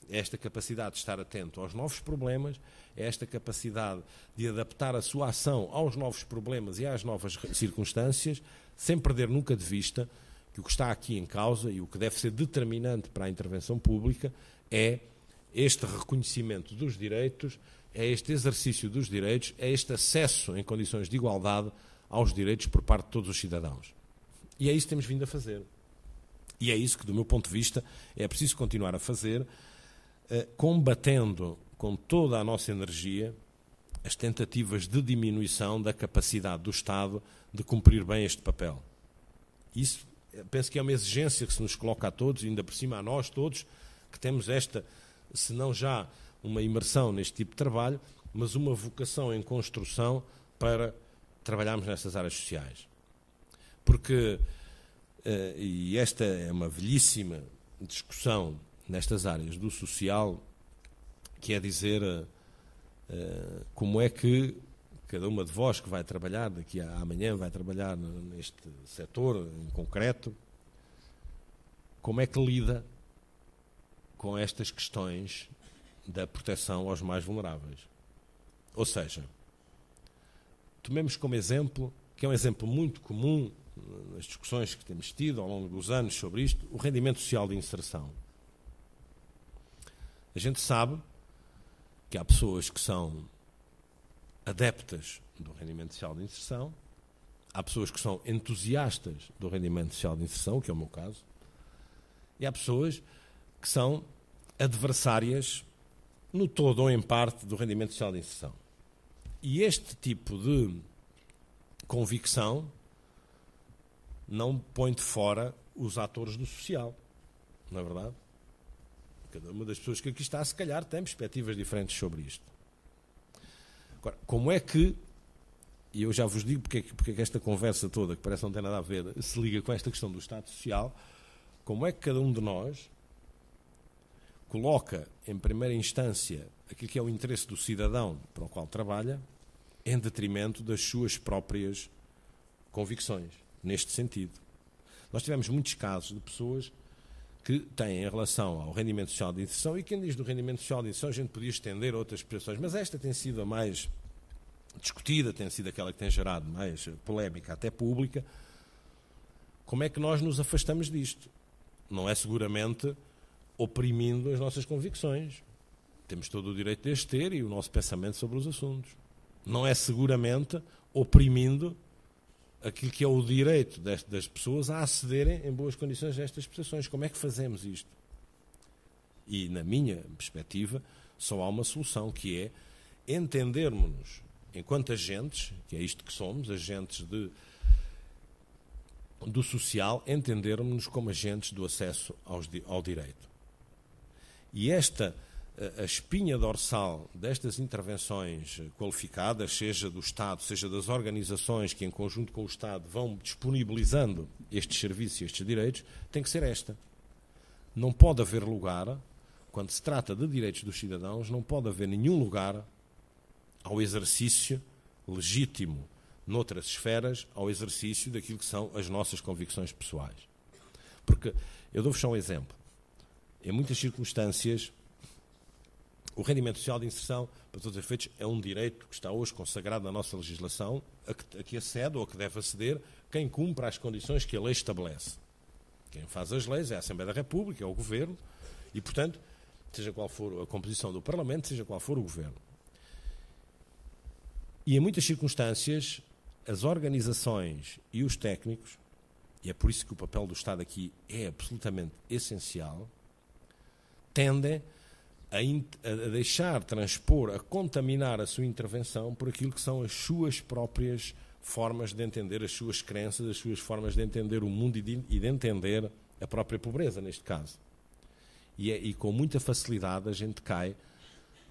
É esta capacidade de estar atento aos novos problemas, é esta capacidade de adaptar a sua ação aos novos problemas e às novas circunstâncias, sem perder nunca de vista que o que está aqui em causa e o que deve ser determinante para a intervenção pública é este reconhecimento dos direitos, é este exercício dos direitos, é este acesso em condições de igualdade aos direitos por parte de todos os cidadãos. E é isso que temos vindo a fazer. E é isso que, do meu ponto de vista, é preciso continuar a fazer, combatendo com toda a nossa energia as tentativas de diminuição da capacidade do Estado de cumprir bem este papel. Isso, penso que é uma exigência que se nos coloca a todos, ainda por cima a nós todos, que temos esta, se não já uma imersão neste tipo de trabalho, mas uma vocação em construção para trabalharmos nestas áreas sociais. Porque, e esta é uma velhíssima discussão nestas áreas do social, que é dizer como é que cada uma de vós que vai trabalhar, daqui a amanhã vai trabalhar neste setor em concreto, como é que lida com estas questões da proteção aos mais vulneráveis. Ou seja, tomemos como exemplo, que é um exemplo muito comum nas discussões que temos tido ao longo dos anos sobre isto, o rendimento social de inserção. A gente sabe que há pessoas que são adeptas do rendimento social de inserção, há pessoas que são entusiastas do rendimento social de inserção, que é o meu caso, e há pessoas que são adversárias no todo ou em parte do rendimento social de inserção. E este tipo de convicção não põe de fora os atores do social, não é verdade? Cada uma das pessoas que aqui está, se calhar, tem perspectivas diferentes sobre isto. Agora, como é que, e eu já vos digo porque é que esta conversa toda, que parece não ter nada a ver, se liga com esta questão do Estado Social, como é que cada um de nós coloca, em primeira instância, aquilo que é o interesse do cidadão para o qual trabalha, em detrimento das suas próprias convicções, neste sentido. Nós tivemos muitos casos de pessoas que têm em relação ao rendimento social de inserção, e quem diz do rendimento social de inserção a gente podia estender a outras expressões, mas esta tem sido a mais discutida, tem sido aquela que tem gerado mais polémica, até pública. Como é que nós nos afastamos disto? Não é seguramente oprimindo as nossas convicções. Temos todo o direito de as ter e o nosso pensamento sobre os assuntos. Não é seguramente oprimindo aquilo que é o direito das pessoas a acederem em boas condições a estas prestações. Como é que fazemos isto? E, na minha perspectiva, só há uma solução, que é entendermos-nos enquanto agentes, que é isto que somos, agentes do social, entendermos-nos como agentes do acesso ao direito. E esta a espinha dorsal destas intervenções qualificadas, seja do Estado, seja das organizações que, em conjunto com o Estado, vão disponibilizando estes serviços e estes direitos, tem que ser esta. Não pode haver lugar, quando se trata de direitos dos cidadãos, não pode haver nenhum lugar ao exercício legítimo, noutras esferas, ao exercício daquilo que são as nossas convicções pessoais. Porque, eu dou-vos só um exemplo. Em muitas circunstâncias, o rendimento social de inserção, para todos os efeitos, é um direito que está hoje consagrado na nossa legislação, a que acede ou a que deve aceder quem cumpre as condições que a lei estabelece. Quem faz as leis é a Assembleia da República, é o Governo, e, portanto, seja qual for a composição do Parlamento, seja qual for o Governo. E, em muitas circunstâncias, as organizações e os técnicos, e é por isso que o papel do Estado aqui é absolutamente essencial, tendem a deixar transpor, a contaminar a sua intervenção por aquilo que são as suas próprias formas de entender, as suas crenças, as suas formas de entender o mundo e de entender a própria pobreza, neste caso. E com muita facilidade a gente cai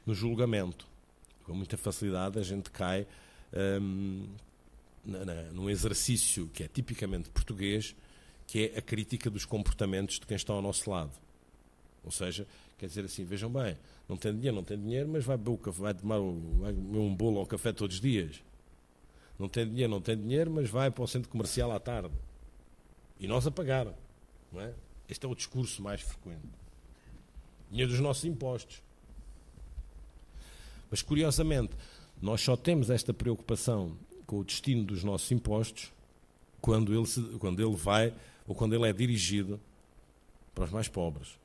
no julgamento. Com muita facilidade a gente cai num exercício que é tipicamente português, que é a crítica dos comportamentos de quem está ao nosso lado. Ou seja, quer dizer assim, vejam bem, não tem dinheiro, mas vai tomar um bolo ao café todos os dias. Não tem dinheiro, mas vai para o centro comercial à tarde. E nós a pagar. Não é? Este é o discurso mais frequente. Dinheiro dos nossos impostos. Mas, curiosamente, nós só temos esta preocupação com o destino dos nossos impostos quando ele vai ou quando ele é dirigido para os mais pobres.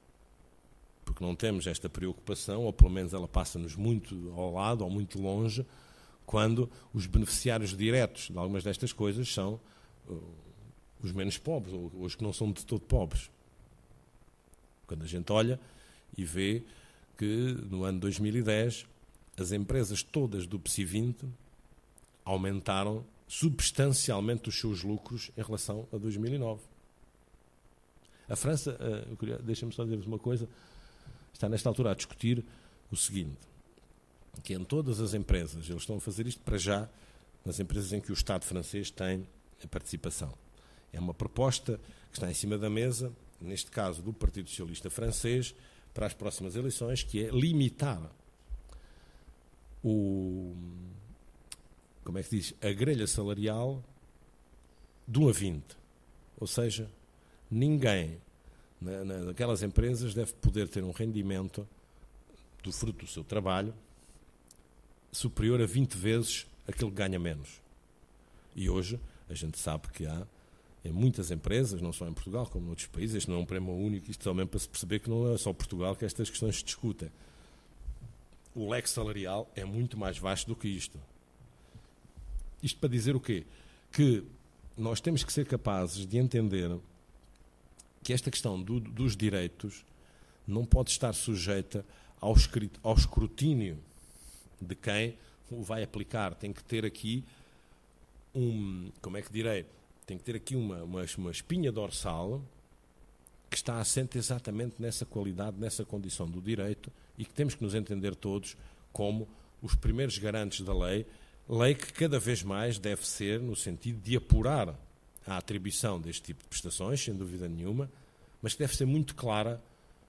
Porque não temos esta preocupação, ou pelo menos ela passa-nos muito ao lado ou muito longe, quando os beneficiários diretos de algumas destas coisas são os menos pobres, ou os que não são de todo pobres. Quando a gente olha e vê que no ano 2010 as empresas todas do PSI 20 aumentaram substancialmente os seus lucros em relação a 2009. A França, deixa-me só dizer-vos uma coisa, está nesta altura a discutir o seguinte, que em todas as empresas, eles estão a fazer isto para já, nas empresas em que o Estado francês tem a participação. É uma proposta que está em cima da mesa, neste caso do Partido Socialista Francês, para as próximas eleições, que é limitar a grelha salarial de 1 a 20. Ou seja, ninguém naquelas empresas deve poder ter um rendimento do fruto do seu trabalho superior a 20 vezes aquele que ganha menos. E hoje a gente sabe que há em muitas empresas, não só em Portugal como em outros países, este não é um problema único, isto também para se perceber que não é só Portugal que estas questões se discutem. O leque salarial é muito mais vasto do que isto. Isto para dizer o quê? Que nós temos que ser capazes de entender que esta questão dos direitos não pode estar sujeita ao escrutínio de quem o vai aplicar. Tem que ter aqui tem que ter aqui uma espinha dorsal que está assente exatamente nessa qualidade, nessa condição do direito, e que temos que nos entender todos como os primeiros garantes da lei que cada vez mais deve ser no sentido de apurar a atribuição deste tipo de prestações, sem dúvida nenhuma, mas que deve ser muito clara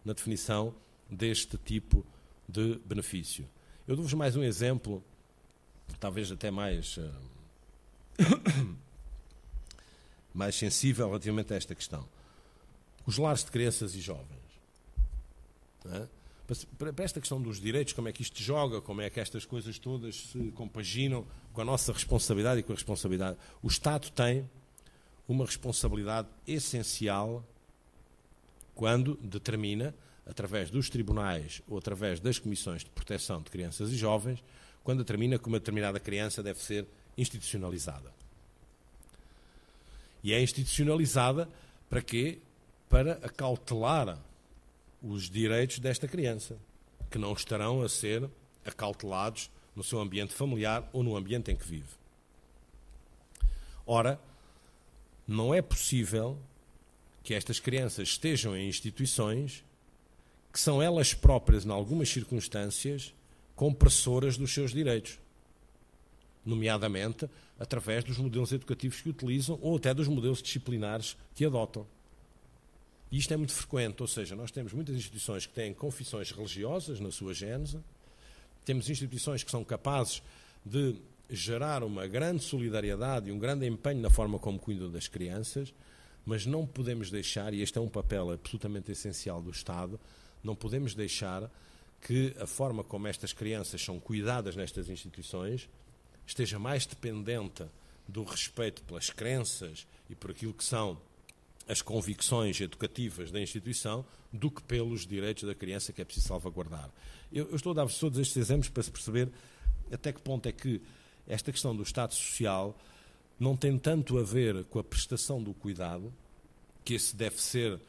na definição deste tipo de benefício. Eu dou-vos mais um exemplo, talvez até mais sensível relativamente a esta questão. Os lares de crianças e jovens. Não é? Para esta questão dos direitos, como é que isto joga, como é que estas coisas todas se compaginam com a nossa responsabilidade e com a responsabilidade. O Estado tem uma responsabilidade essencial quando determina, através dos tribunais ou através das comissões de proteção de crianças e jovens, quando determina que uma determinada criança deve ser institucionalizada. E é institucionalizada para quê? Para acautelar os direitos desta criança, que não estarão a ser acautelados no seu ambiente familiar ou no ambiente em que vive. Ora, não é possível que estas crianças estejam em instituições que são elas próprias, em algumas circunstâncias, compressoras dos seus direitos, nomeadamente através dos modelos educativos que utilizam ou até dos modelos disciplinares que adotam. E isto é muito frequente, ou seja, nós temos muitas instituições que têm confissões religiosas na sua gênese, temos instituições que são capazes de gerar uma grande solidariedade e um grande empenho na forma como cuidam das crianças, mas não podemos deixar, e este é um papel absolutamente essencial do Estado, não podemos deixar que a forma como estas crianças são cuidadas nestas instituições esteja mais dependente do respeito pelas crenças e por aquilo que são as convicções educativas da instituição do que pelos direitos da criança que é preciso salvaguardar. Eu estou a dar-vos todos estes exemplos para se perceber até que ponto é que esta questão do Estado Social não tem tanto a ver com a prestação do cuidado, que esse deve ser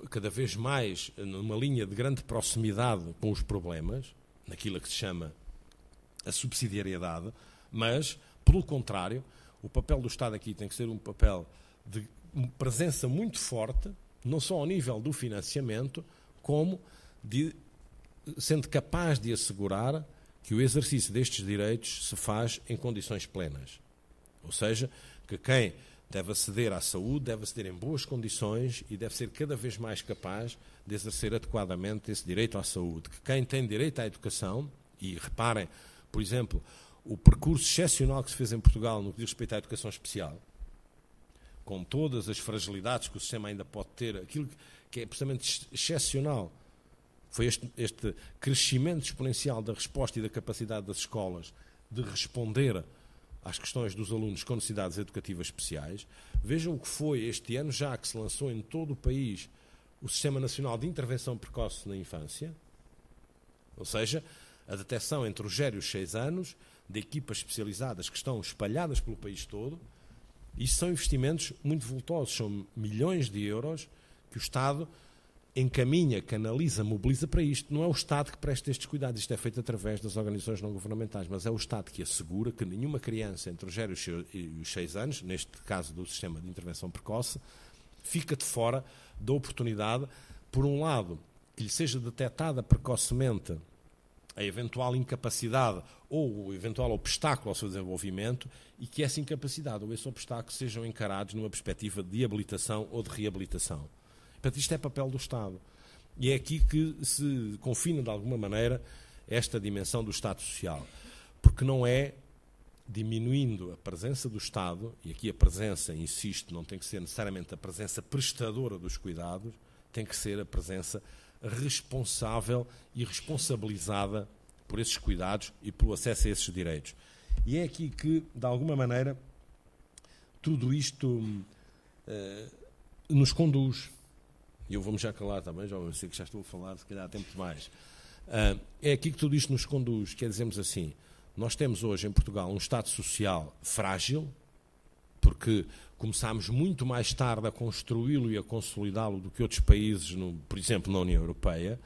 cada vez mais numa linha de grande proximidade com os problemas, naquilo que se chama a subsidiariedade, mas, pelo contrário, o papel do Estado aqui tem que ser um papel de presença muito forte, não só ao nível do financiamento, como sendo capaz de assegurar que o exercício destes direitos se faz em condições plenas. Ou seja, que quem deve aceder à saúde deve aceder em boas condições e deve ser cada vez mais capaz de exercer adequadamente esse direito à saúde. Que quem tem direito à educação, e reparem, por exemplo, o percurso excepcional que se fez em Portugal no que diz respeito à educação especial, com todas as fragilidades que o sistema ainda pode ter, aquilo que é precisamente excepcional foi este crescimento exponencial da resposta e da capacidade das escolas de responder às questões dos alunos com necessidades educativas especiais. Vejam o que foi este ano, já que se lançou em todo o país o Sistema Nacional de Intervenção Precoce na Infância, ou seja, a detecção entre os 0 e os 6 anos, de equipas especializadas que estão espalhadas pelo país todo. Isto são investimentos muito vultosos, são milhões de euros que o Estado encaminha, canaliza, mobiliza para isto. Não é o Estado que presta estes cuidados, isto é feito através das organizações não governamentais, mas é o Estado que assegura que nenhuma criança entre os 0 e os 6 anos, neste caso do sistema de intervenção precoce, fica de fora da oportunidade, por um lado, que lhe seja detectada precocemente a eventual incapacidade ou o eventual obstáculo ao seu desenvolvimento e que essa incapacidade ou esse obstáculo sejam encarados numa perspectiva de habilitação ou de reabilitação. Portanto, isto é papel do Estado. E é aqui que se confina, de alguma maneira, esta dimensão do Estado Social. Porque não é diminuindo a presença do Estado, e aqui a presença, insisto, não tem que ser necessariamente a presença prestadora dos cuidados, tem que ser a presença responsável e responsabilizada por esses cuidados e pelo acesso a esses direitos. E é aqui que, de alguma maneira, tudo isto nos conduz. E eu vou-me já calar também, já sei que já estou a falar, se calhar há tempo demais. É aqui que tudo isto nos conduz, quer dizermos assim, nós temos hoje em Portugal um Estado Social frágil, porque começámos muito mais tarde a construí-lo e a consolidá-lo do que outros países, por exemplo, na União Europeia,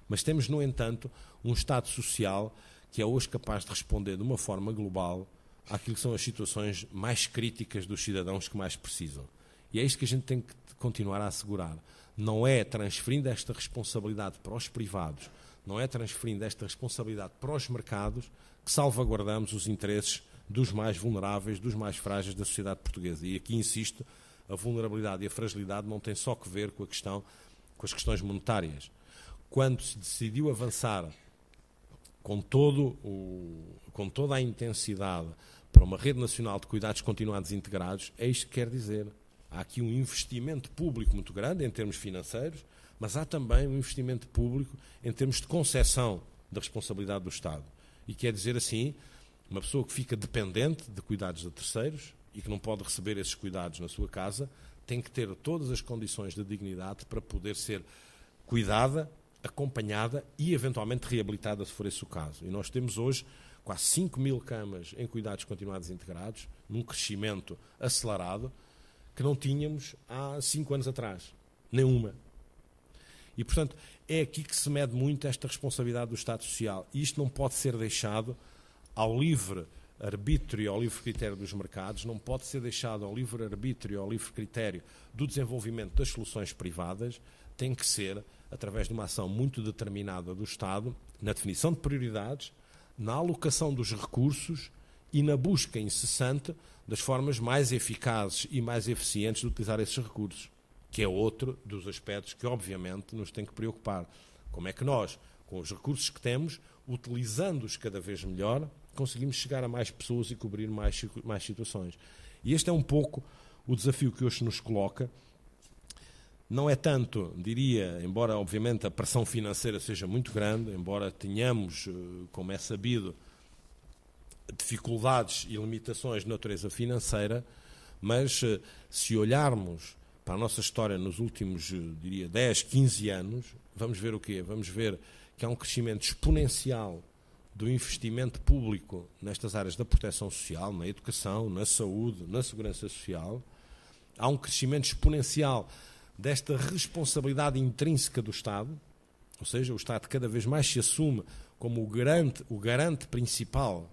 mas temos, no entanto, um Estado Social que é hoje capaz de responder de uma forma global àquilo que são as situações mais críticas dos cidadãos que mais precisam. E é isto que a gente tem que continuar a assegurar. Não é transferindo esta responsabilidade para os privados, não é transferindo esta responsabilidade para os mercados que salvaguardamos os interesses dos mais vulneráveis, dos mais frágeis da sociedade portuguesa. E aqui, insisto, a vulnerabilidade e a fragilidade não têm só que ver com as questões monetárias. Quando se decidiu avançar com toda a intensidade para uma rede nacional de cuidados continuados integrados, é isto que quer dizer. Há aqui um investimento público muito grande em termos financeiros, mas há também um investimento público em termos de concessão da responsabilidade do Estado. E quer dizer assim, uma pessoa que fica dependente de cuidados de terceiros e que não pode receber esses cuidados na sua casa, tem que ter todas as condições de dignidade para poder ser cuidada, acompanhada e eventualmente reabilitada, se for esse o caso. E nós temos hoje quase 5.000 camas em cuidados continuados integrados, num crescimento acelerado, que não tínhamos há 5 anos atrás. Nenhuma. E, portanto, é aqui que se mede muito esta responsabilidade do Estado Social. E isto não pode ser deixado ao livre arbítrio e ao livre critério dos mercados, não pode ser deixado ao livre arbítrio e ao livre critério do desenvolvimento das soluções privadas, tem que ser através de uma ação muito determinada do Estado, na definição de prioridades, na alocação dos recursos e na busca incessante das formas mais eficazes e mais eficientes de utilizar esses recursos, que é outro dos aspectos que, obviamente, nos tem que preocupar. Como é que nós, com os recursos que temos, utilizando-os cada vez melhor, conseguimos chegar a mais pessoas e cobrir mais situações. E este é um pouco o desafio que hoje nos coloca. Não é tanto, diria, embora obviamente a pressão financeira seja muito grande, embora tenhamos, como é sabido, dificuldades e limitações de natureza financeira, mas se olharmos para a nossa história nos últimos, diria, 10, 15 anos, vamos ver o quê? Vamos ver que há um crescimento exponencial do investimento público nestas áreas da proteção social, na educação, na saúde, na segurança social. Há um crescimento exponencial desta responsabilidade intrínseca do Estado, ou seja, o Estado cada vez mais se assume como o garante principal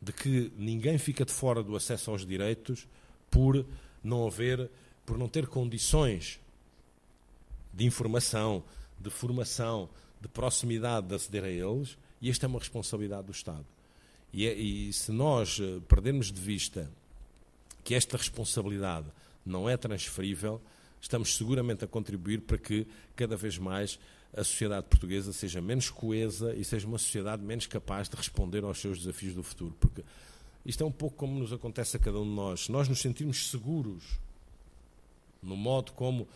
de que ninguém fica de fora do acesso aos direitos por não ter condições de informação, de formação, de proximidade de aceder a eles, e esta é uma responsabilidade do Estado. E se nós perdermos de vista que esta responsabilidade não é transferível, estamos seguramente a contribuir para que cada vez mais a sociedade portuguesa seja menos coesa e seja uma sociedade menos capaz de responder aos seus desafios do futuro. Porque isto é um pouco como nos acontece a cada um de nós. Se nós nos sentirmos seguros no modo como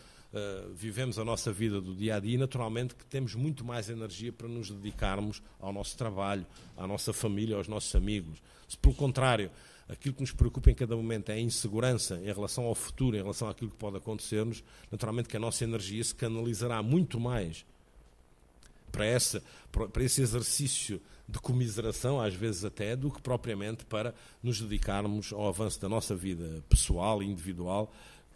vivemos a nossa vida do dia a dia, naturalmente que temos muito mais energia para nos dedicarmos ao nosso trabalho, à nossa família, aos nossos amigos. Se pelo contrário, aquilo que nos preocupa em cada momento é a insegurança em relação ao futuro, em relação àquilo que pode acontecer-nos, naturalmente que a nossa energia se canalizará muito mais para esse exercício de comiseração, às vezes até, do que propriamente para nos dedicarmos ao avanço da nossa vida pessoal e individual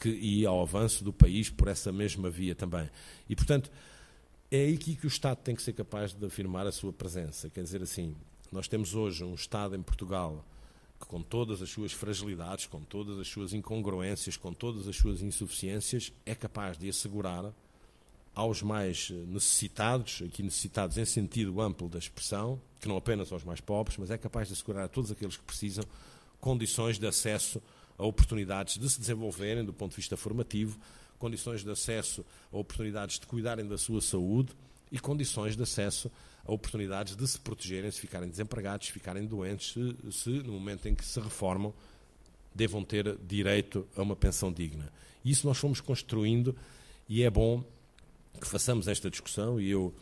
e ao avanço do país por essa mesma via também. E, portanto, é aqui que o Estado tem que ser capaz de afirmar a sua presença. Quer dizer assim, nós temos hoje um Estado em Portugal que, com todas as suas fragilidades, com todas as suas incongruências, com todas as suas insuficiências, é capaz de assegurar aos mais necessitados, aqui necessitados em sentido amplo da expressão, que não apenas aos mais pobres, mas é capaz de assegurar a todos aqueles que precisam condições de acesso a oportunidades de se desenvolverem do ponto de vista formativo, condições de acesso a oportunidades de cuidarem da sua saúde e condições de acesso a oportunidades de se protegerem se ficarem desempregados, se ficarem doentes, se no momento em que se reformam devam ter direito a uma pensão digna. Isso nós fomos construindo e é bom que façamos esta discussão, e eu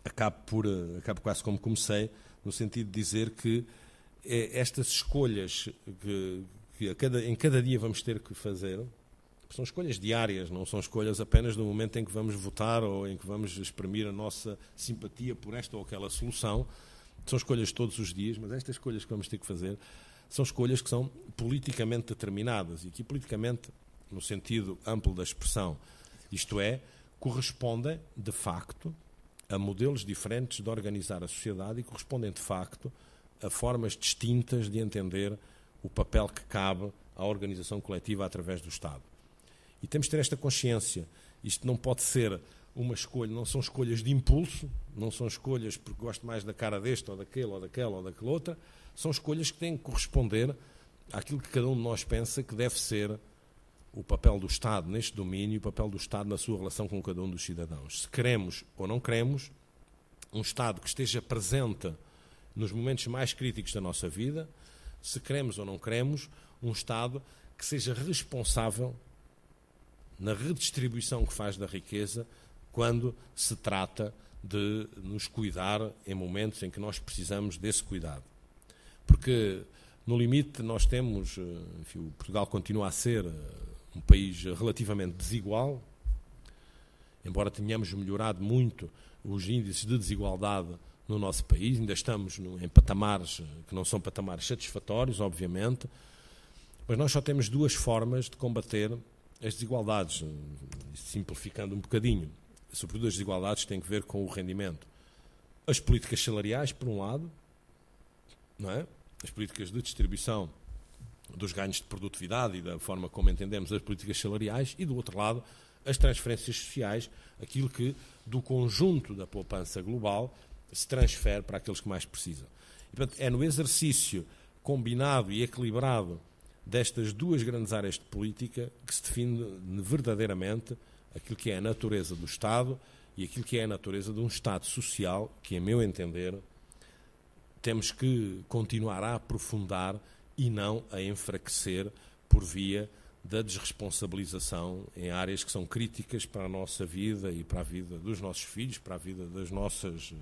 acabo quase como comecei, no sentido de dizer que estas escolhas que em cada dia vamos ter que fazer são escolhas diárias, não são escolhas apenas no momento em que vamos votar ou em que vamos exprimir a nossa simpatia por esta ou aquela solução. São escolhas todos os dias, mas estas escolhas que vamos ter que fazer são escolhas que são politicamente determinadas, e aqui politicamente no sentido amplo da expressão, isto é, correspondem de facto a modelos diferentes de organizar a sociedade e correspondem de facto a formas distintas de entender o papel que cabe à organização coletiva através do Estado. E temos de ter esta consciência. Isto não pode ser uma escolha, não são escolhas de impulso, não são escolhas porque gosto mais da cara deste ou daquele ou daquela ou daquela outra, são escolhas que têm que corresponder àquilo que cada um de nós pensa que deve ser o papel do Estado neste domínio e o papel do Estado na sua relação com cada um dos cidadãos. Se queremos ou não queremos um Estado que esteja presente nos momentos mais críticos da nossa vida, se queremos ou não queremos um Estado que seja responsável na redistribuição que faz da riqueza quando se trata de nos cuidar em momentos em que nós precisamos desse cuidado. Porque, no limite, nós temos, enfim, Portugal continua a ser um país relativamente desigual, embora tenhamos melhorado muito os índices de desigualdade no nosso país, ainda estamos em patamares que não são patamares satisfatórios, obviamente, mas nós só temos duas formas de combater as desigualdades, simplificando um bocadinho. Sobretudo as desigualdades têm que ver com o rendimento. As políticas salariais, por um lado, não é? As políticas de distribuição dos ganhos de produtividade e da forma como entendemos as políticas salariais, e do outro lado as transferências sociais, aquilo que do conjunto da poupança global se transfere para aqueles que mais precisam. E, portanto, é no exercício combinado e equilibrado destas duas grandes áreas de política que se define verdadeiramente aquilo que é a natureza do Estado e aquilo que é a natureza de um Estado social que, a meu entender, temos que continuar a aprofundar e não a enfraquecer por via da desresponsabilização em áreas que são críticas para a nossa vida e para a vida dos nossos filhos, para a vida das nossas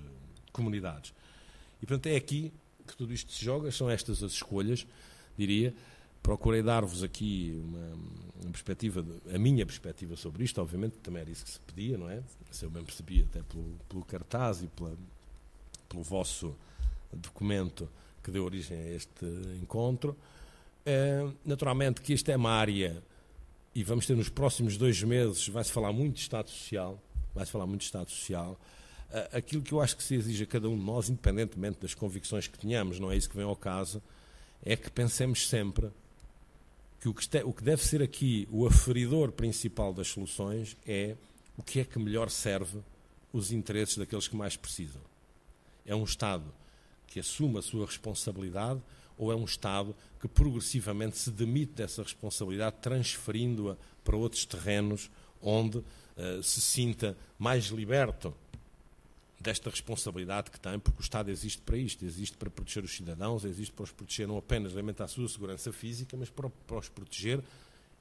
comunidades. E, portanto, é aqui que tudo isto se joga, são estas as escolhas, diria. Procurei dar-vos aqui uma perspectiva, a minha perspectiva sobre isto, obviamente, também era isso que se pedia, não é? Se eu bem percebi, até pelo cartaz e pelo vosso documento que deu origem a este encontro. Naturalmente que isto é uma área, e vamos ter nos próximos 2 meses, vai-se falar muito de Estado Social, aquilo que eu acho que se exige a cada um de nós, independentemente das convicções que tenhamos, não é isso que vem ao caso, é que pensemos sempre que o que deve ser aqui o aferidor principal das soluções é o que é que melhor serve os interesses daqueles que mais precisam. É um Estado que assume a sua responsabilidade ou é um Estado que progressivamente se demite dessa responsabilidade, transferindo-a para outros terrenos onde se sinta mais liberto desta responsabilidade que tem, porque o Estado existe para isto, existe para proteger os cidadãos, existe para os proteger não apenas realmente à sua segurança física, mas para os proteger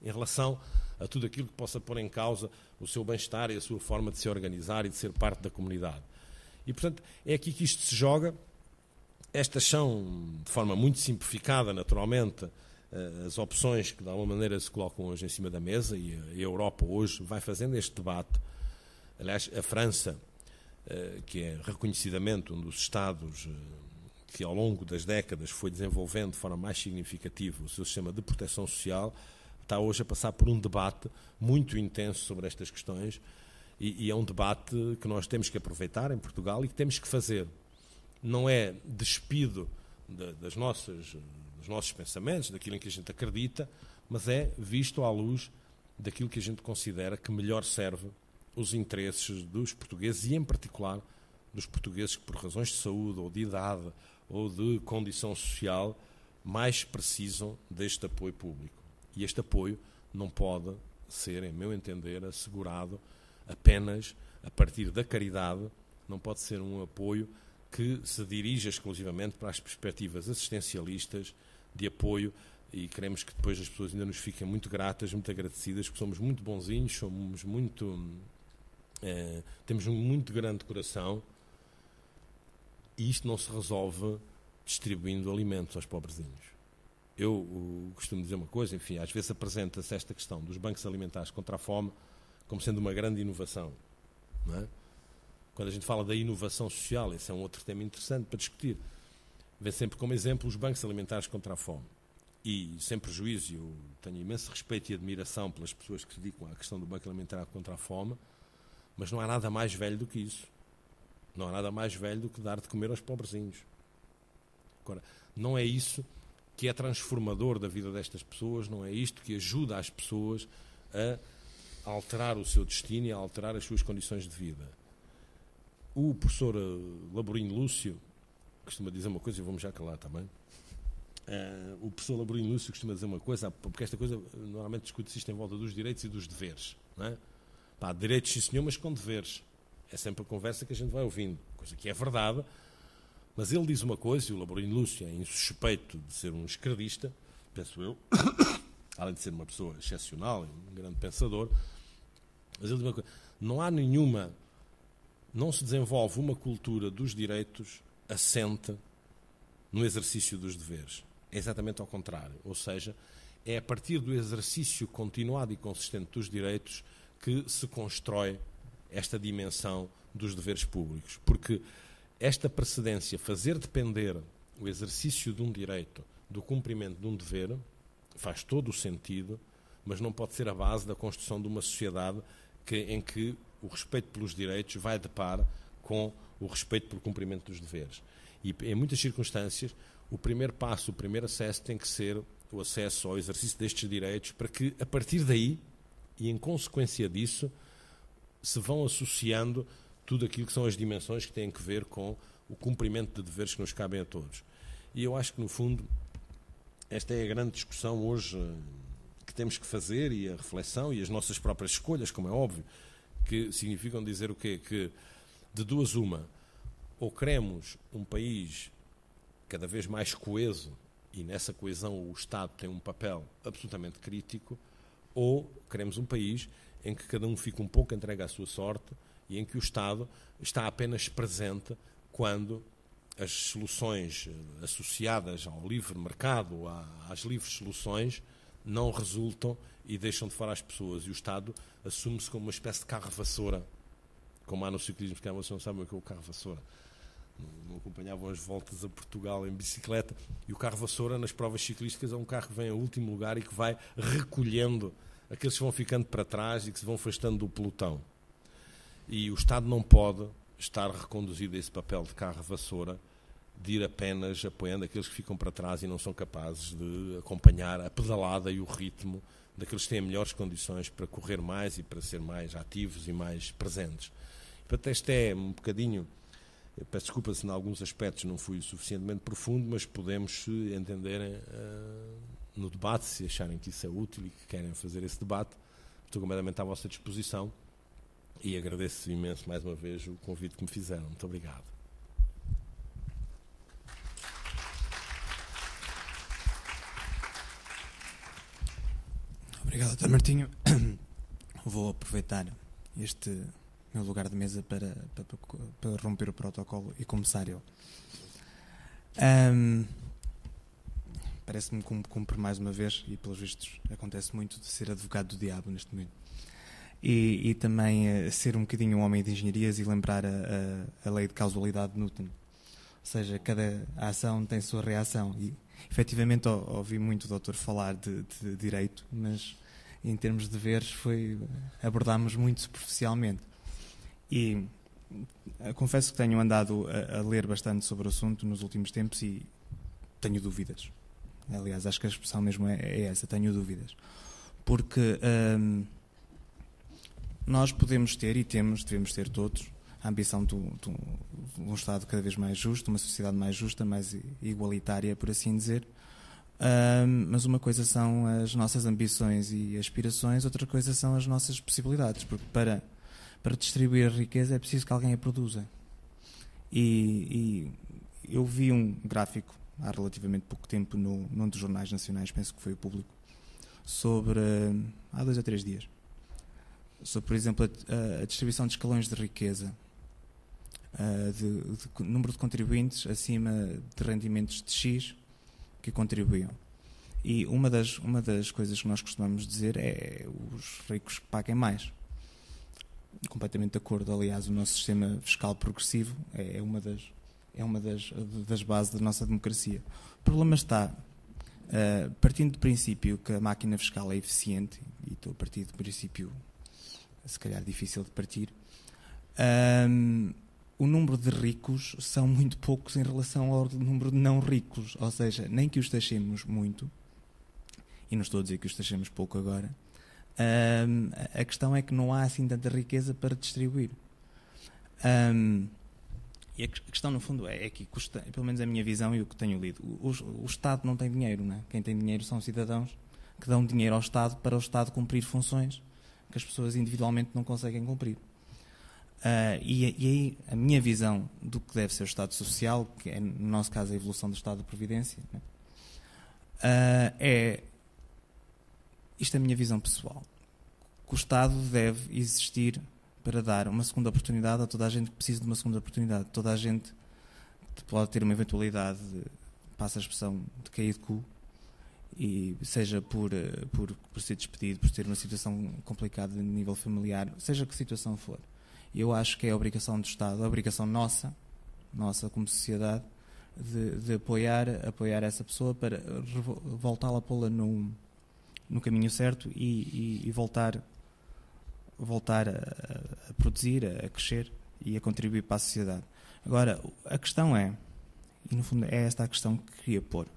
em relação a tudo aquilo que possa pôr em causa o seu bem-estar e a sua forma de se organizar e de ser parte da comunidade. E, portanto, é aqui que isto se joga. Estas são, de forma muito simplificada, naturalmente, as opções que, de alguma maneira, se colocam hoje em cima da mesa, e a Europa hoje vai fazendo este debate. Aliás, a França, que é reconhecidamente um dos Estados que ao longo das décadas foi desenvolvendo de forma mais significativa o seu sistema de proteção social, está hoje a passar por um debate muito intenso sobre estas questões, e é um debate que nós temos que aproveitar em Portugal e que temos que fazer. Não é despido dos nossos pensamentos, daquilo em que a gente acredita, mas é visto à luz daquilo que a gente considera que melhor serve os interesses dos portugueses e, em particular, dos portugueses que, por razões de saúde ou de idade ou de condição social, mais precisam deste apoio público. E este apoio não pode ser, em meu entender, assegurado apenas a partir da caridade, não pode ser um apoio que se dirija exclusivamente para as perspectivas assistencialistas de apoio, e queremos que depois as pessoas ainda nos fiquem muito gratas, muito agradecidas, porque somos muito bonzinhos, temos um muito grande coração, e isto não se resolve distribuindo alimentos aos pobrezinhos. Eu costumo dizer uma coisa, enfim, às vezes apresenta-se esta questão dos bancos alimentares contra a fome como sendo uma grande inovação, não é? Quando a gente fala da inovação social, esse é um outro tema interessante para discutir. Vem sempre como exemplo os bancos alimentares contra a fome. E, sem prejuízo, eu tenho imenso respeito e admiração pelas pessoas que se dedicam à questão do banco alimentar contra a fome, mas não há nada mais velho do que isso. Não há nada mais velho do que dar de comer aos pobrezinhos. Agora, não é isso que é transformador da vida destas pessoas, não é isto que ajuda as pessoas a alterar o seu destino e a alterar as suas condições de vida. O professor Laborinho Lúcio costuma dizer uma coisa, e vou-me já calar também. O professor Laborinho Lúcio costuma dizer uma coisa, porque esta coisa normalmente discute-se isto em volta dos direitos e dos deveres. Não é? Pá, direitos sim senhor, mas com deveres. É sempre a conversa que a gente vai ouvindo, coisa que é verdade, mas ele diz uma coisa, e o Laborinho Lúcio é insuspeito de ser um esquerdista, penso eu, além de ser uma pessoa excepcional, um grande pensador, mas ele diz uma coisa, não se desenvolve uma cultura dos direitos assente no exercício dos deveres. É exatamente ao contrário, ou seja, é a partir do exercício continuado e consistente dos direitos que se constrói esta dimensão dos deveres públicos, porque esta precedência, fazer depender o exercício de um direito do cumprimento de um dever, faz todo o sentido, mas não pode ser a base da construção de uma sociedade em que o respeito pelos direitos vai de par com o respeito pelo cumprimento dos deveres. E, em muitas circunstâncias, o primeiro passo, o primeiro acesso tem que ser o acesso ao exercício destes direitos, para que, a partir daí, e em consequência disso, se vão associando tudo aquilo que são as dimensões que têm que ver com o cumprimento de deveres que nos cabem a todos. E eu acho que, no fundo, esta é a grande discussão hoje que temos que fazer, e a reflexão e as nossas próprias escolhas, como é óbvio, que significam dizer o quê? Que, de duas uma, ou queremos um país cada vez mais coeso, e nessa coesão o Estado tem um papel absolutamente crítico, ou queremos um país em que cada um fica um pouco entregue à sua sorte e em que o Estado está apenas presente quando as soluções associadas ao livre mercado, às livres soluções, não resultam e deixam de fora as pessoas. E o Estado assume-se como uma espécie de carro-vassoura, como há no ciclismo, que vocês não sabem o que é o carro-vassoura. Não acompanhavam as voltas a Portugal em bicicleta, e o carro-vassoura nas provas ciclísticas é um carro que vem a último lugar e que vai recolhendo aqueles que vão ficando para trás e que se vão afastando do pelotão. E o Estado não pode estar reconduzido a esse papel de carro-vassoura, de ir apenas apoiando aqueles que ficam para trás e não são capazes de acompanhar a pedalada e o ritmo daqueles que têm melhores condições para correr mais e para ser mais ativos e mais presentes. Portanto, este é um bocadinho... Eu peço desculpa se em alguns aspectos não fui suficientemente profundo, mas podemos entenderem no debate, se acharem que isso é útil e que querem fazer esse debate. Estou completamente à vossa disposição e agradeço imenso mais uma vez o convite que me fizeram. Muito obrigado. Obrigado, Dr. Martinho. Vou aproveitar este meu lugar de mesa para romper o protocolo e começar eu. Parece-me que cumpre mais uma vez, e pelos vistos acontece muito, de ser advogado do diabo neste momento. E também ser um bocadinho um homem de engenharias e lembrar a lei de causalidade de Newton. Ou seja, cada ação tem sua reação. E, efetivamente, ouvi muito o doutor falar de direito, mas em termos de deveres abordámos muito superficialmente. E confesso que tenho andado a ler bastante sobre o assunto nos últimos tempos e tenho dúvidas. Aliás, acho que a expressão mesmo é essa, tenho dúvidas. Porque nós podemos ter, e devemos ter todos, a ambição de um Estado cada vez mais justo, uma sociedade mais justa, mais igualitária, por assim dizer. Mas uma coisa são as nossas ambições e aspirações, outra coisa são as nossas possibilidades, porque para distribuir a riqueza é preciso que alguém a produza. E eu vi um gráfico há relativamente pouco tempo num dos jornais nacionais, penso que foi o Público, sobre, há 2 a 3 dias, sobre, por exemplo, a distribuição de escalões de riqueza, de número de contribuintes acima de rendimentos de X que contribuíam. E uma das coisas que nós costumamos dizer é os ricos que paguem mais. Completamente de acordo. Aliás, o nosso sistema fiscal progressivo é uma das bases da nossa democracia. O problema está, partindo do princípio que a máquina fiscal é eficiente, e estou a partir do princípio, se calhar difícil de partir, o número de ricos são muito poucos em relação ao número de não ricos. Ou seja, nem que os taxemos muito, e não estou a dizer que os taxemos pouco agora, a questão é que não há assim tanta riqueza para distribuir. E a questão, no fundo, é que custa, pelo menos a minha visão e o que tenho lido, o Estado não tem dinheiro, não é? Quem tem dinheiro são cidadãos que dão dinheiro ao Estado para o Estado cumprir funções que as pessoas individualmente não conseguem cumprir. E aí a minha visão do que deve ser o Estado Social, que é, no nosso caso, a evolução do Estado da Providência, não é? Isto é a minha visão pessoal, que o Estado deve existir para dar uma segunda oportunidade a toda a gente que precisa de uma segunda oportunidade. Toda a gente pode ter uma eventualidade, passa a expressão, de cair de cu, e seja por ser despedido, por ter uma situação complicada a nível familiar, seja que situação for. Eu acho que é a obrigação do Estado, a obrigação nossa como sociedade, de apoiar essa pessoa para voltá-la a pô-la no caminho certo e voltar a produzir, a crescer e a contribuir para a sociedade. Agora, a questão é, e no fundo é esta a questão que queria pôr,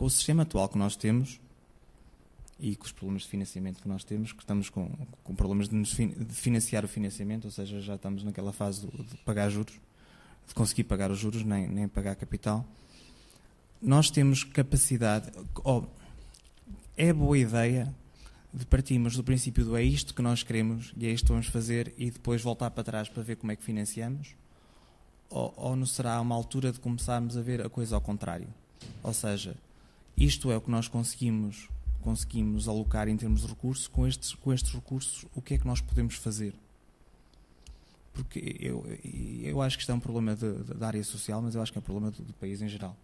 com o sistema atual que nós temos e com os problemas de financiamento que nós temos, que estamos com problemas de financiar o financiamento, ou seja, já estamos naquela fase de pagar juros, de conseguir pagar os juros, nem pagar capital. Nós temos capacidade, é boa ideia de partirmos do princípio do é isto que nós queremos e é isto que vamos fazer e depois voltar para trás para ver como é que financiamos, ou não será uma altura de começarmos a ver a coisa ao contrário? Ou seja, isto é o que nós conseguimos alocar em termos de recursos, com estes recursos, o que é que nós podemos fazer? Porque eu acho que isto é um problema da área social, mas eu acho que é um problema do país em geral.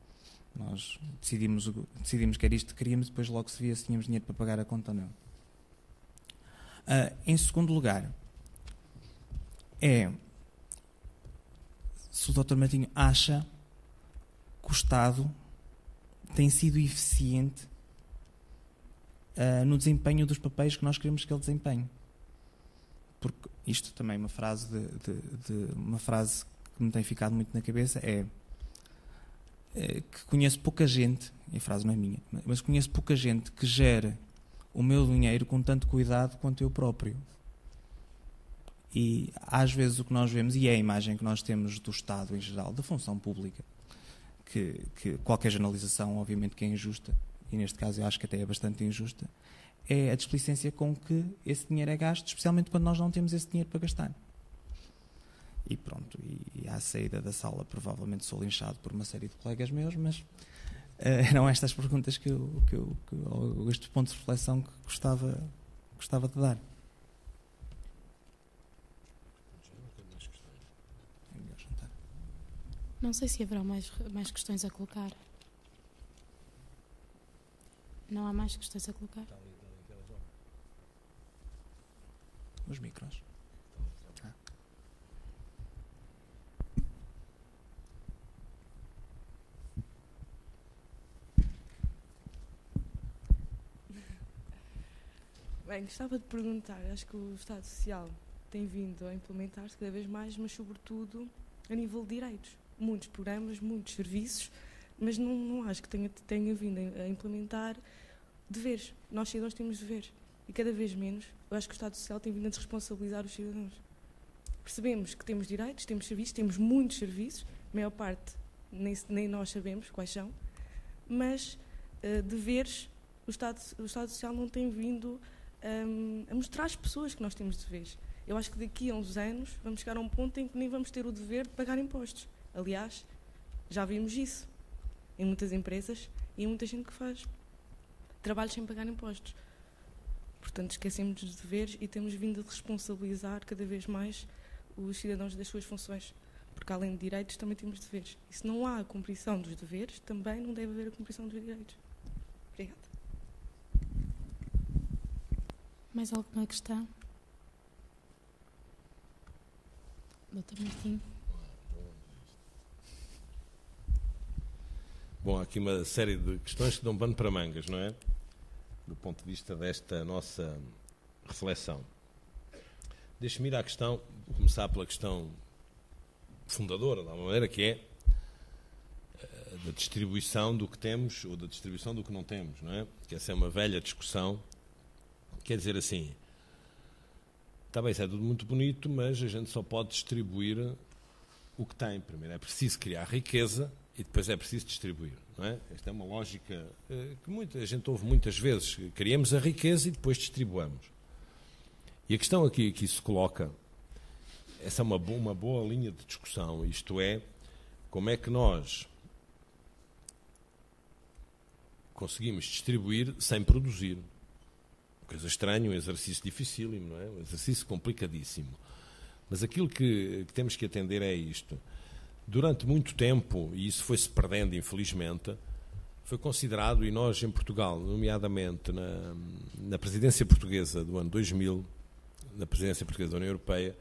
Nós decidimos que era isto que queríamos, depois logo se via se tínhamos dinheiro para pagar a conta ou não. Em segundo lugar, se o Dr. Martinho acha que o Estado tem sido eficiente no desempenho dos papéis que nós queremos que ele desempenhe. Porque isto também é uma frase uma frase que me tem ficado muito na cabeça, que conheço pouca gente, e a frase não é minha, mas conheço pouca gente que gere o meu dinheiro com tanto cuidado quanto eu próprio. E às vezes o que nós vemos, e é a imagem que nós temos do Estado em geral, da função pública, que qualquer generalização obviamente que é injusta, e neste caso eu acho que até é bastante injusta, é a displicência com que esse dinheiro é gasto, especialmente quando nós não temos esse dinheiro para gastar. E pronto, e à saída da sala provavelmente sou linchado por uma série de colegas meus, mas eram estas perguntas ou estes pontos de reflexão que gostava de dar. Não sei se haverá mais questões a colocar. Não há mais questões a colocar? Os micros. Bem, gostava de perguntar, acho que o Estado Social tem vindo a implementar-se cada vez mais, mas sobretudo a nível de direitos. Muitos programas, muitos serviços, mas não acho que tenha vindo a implementar deveres. Nós cidadãos temos deveres. E cada vez menos, eu acho que o Estado Social tem vindo a desresponsabilizar os cidadãos. Percebemos que temos direitos, temos serviços, temos muitos serviços, a maior parte nem nós sabemos quais são, mas deveres, o Estado Social não tem vindo a mostrar às pessoas que nós temos deveres. Eu acho que daqui a uns anos vamos chegar a um ponto em que nem vamos ter o dever de pagar impostos. Aliás, já vimos isso em muitas empresas e em muita gente que faz trabalhos sem pagar impostos. Portanto, esquecemos dos deveres e temos vindo a responsabilizar cada vez mais os cidadãos das suas funções. Porque além de direitos, também temos deveres. E se não há a cumprição dos deveres, também não deve haver a cumprição dos direitos. Obrigada. Mais alguma questão? Dr. Martinho. Bom, há aqui uma série de questões que dão pano para mangas, não é? Do ponto de vista desta nossa reflexão. Deixe-me ir à questão, vou começar pela questão fundadora, de alguma maneira, que é da distribuição do que temos ou da distribuição do que não temos, não é? Que essa é uma velha discussão. Quer dizer assim, está bem, isso é tudo muito bonito, mas a gente só pode distribuir o que tem. Primeiro é preciso criar riqueza e depois é preciso distribuir, não é? Esta é uma lógica que a gente ouve muitas vezes. Criamos a riqueza e depois distribuamos. E a questão aqui que se coloca, essa é uma boa linha de discussão, isto é, como é que nós conseguimos distribuir sem produzir. Coisa estranha, um exercício dificílimo, não é? Um exercício complicadíssimo. Mas aquilo que temos que atender é isto. Durante muito tempo, e isso foi-se perdendo, infelizmente, foi considerado, e nós em Portugal, nomeadamente na presidência portuguesa do ano 2000, na presidência portuguesa da União Europeia,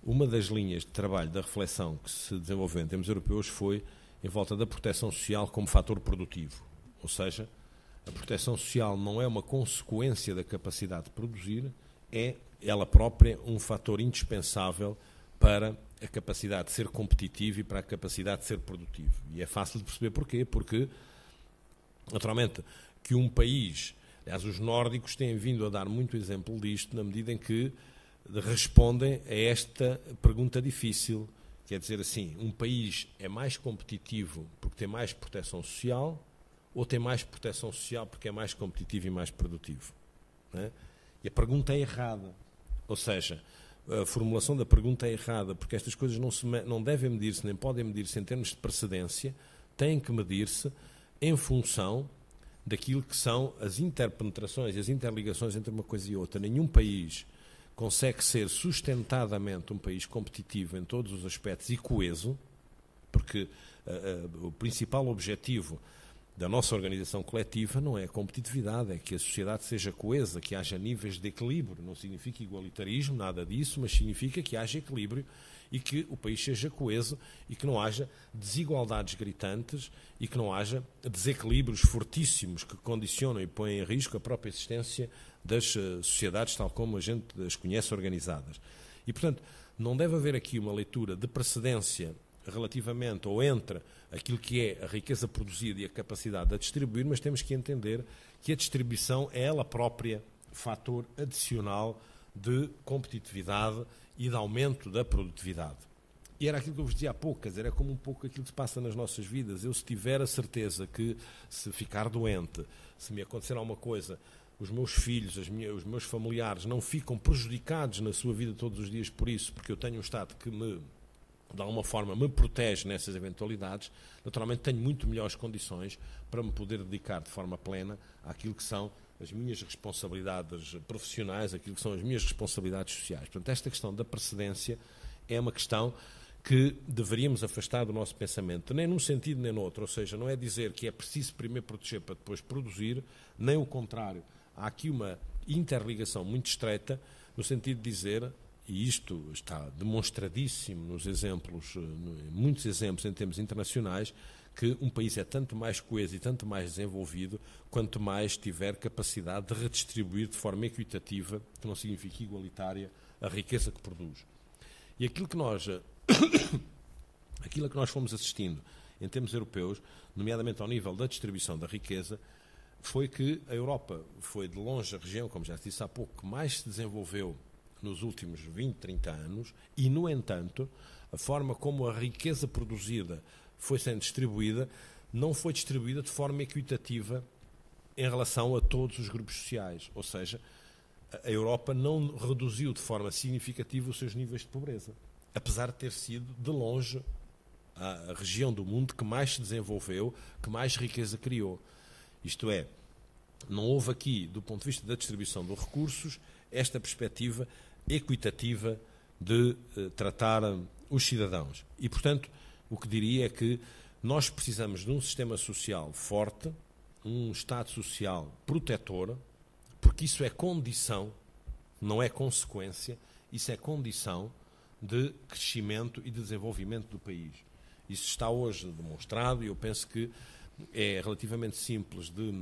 uma das linhas de trabalho da reflexão que se desenvolveu em termos europeus foi em volta da proteção social como fator produtivo. Ou seja, a proteção social não é uma consequência da capacidade de produzir, é ela própria um fator indispensável para a capacidade de ser competitivo e para a capacidade de ser produtivo. E é fácil de perceber porquê, porque Naturalmente que um país, aliás, os nórdicos têm vindo a dar muito exemplo disto, na medida em que respondem a esta pergunta difícil, quer dizer assim, um país é mais competitivo porque tem mais proteção social ou tem mais proteção social porque é mais competitivo e mais produtivo? Não é? E a pergunta é errada, ou seja, a formulação da pergunta é errada, porque estas coisas não devem medir-se, nem podem medir-se em termos de precedência, têm que medir-se em função daquilo que são as interpenetrações e as interligações entre uma coisa e outra. Nenhum país consegue ser sustentadamente um país competitivo em todos os aspectos e coeso, porque o principal objetivo da nossa organização coletiva não é a competitividade, é que a sociedade seja coesa, que haja níveis de equilíbrio. Não significa igualitarismo, nada disso, mas significa que haja equilíbrio e que o país seja coeso e que não haja desigualdades gritantes e que não haja desequilíbrios fortíssimos que condicionam e põem em risco a própria existência das sociedades tal como a gente as conhece organizadas. E, portanto, não deve haver aqui uma leitura de precedência relativamente ou entre aquilo que é a riqueza produzida e a capacidade de a distribuir, mas temos que entender que a distribuição é ela própria fator adicional de competitividade e de aumento da produtividade. E era aquilo que eu vos dizia há pouco, quer dizer, é como um pouco aquilo que se passa nas nossas vidas. Eu, se tiver a certeza que, se ficar doente, se me acontecer alguma coisa, os meus filhos, os meus familiares não ficam prejudicados na sua vida todos os dias por isso, porque eu tenho um Estado que de alguma forma me protege nessas eventualidades, naturalmente tenho muito melhores condições para me poder dedicar de forma plena àquilo que são as minhas responsabilidades profissionais, aquilo que são as minhas responsabilidades sociais. Portanto, esta questão da precedência é uma questão que deveríamos afastar do nosso pensamento, nem num sentido nem no outro, ou seja, não é dizer que é preciso primeiro proteger para depois produzir, nem o contrário. Há aqui uma interligação muito estreita, no sentido de dizer, e isto está demonstradíssimo nos exemplos, muitos exemplos em termos internacionais, que um país é tanto mais coeso e tanto mais desenvolvido quanto mais tiver capacidade de redistribuir de forma equitativa, que não significa igualitária, a riqueza que produz. E aquilo que nós fomos assistindo em termos europeus, nomeadamente ao nível da distribuição da riqueza, foi que a Europa foi de longe a região, como já disse há pouco, que mais se desenvolveu nos últimos 20, 30 anos e, no entanto, a forma como a riqueza produzida foi sendo distribuída não foi distribuída de forma equitativa em relação a todos os grupos sociais. Ou seja, a Europa não reduziu de forma significativa os seus níveis de pobreza, apesar de ter sido, de longe, a região do mundo que mais se desenvolveu, que mais riqueza criou. Isto é, não houve aqui, do ponto de vista da distribuição dos recursos, esta perspectiva equitativa de tratar os cidadãos. E, portanto, o que diria é que nós precisamos de um sistema social forte, um Estado social protetor, porque isso é condição, não é consequência, isso é condição de crescimento e de desenvolvimento do país. Isso está hoje demonstrado e eu penso que é relativamente simples de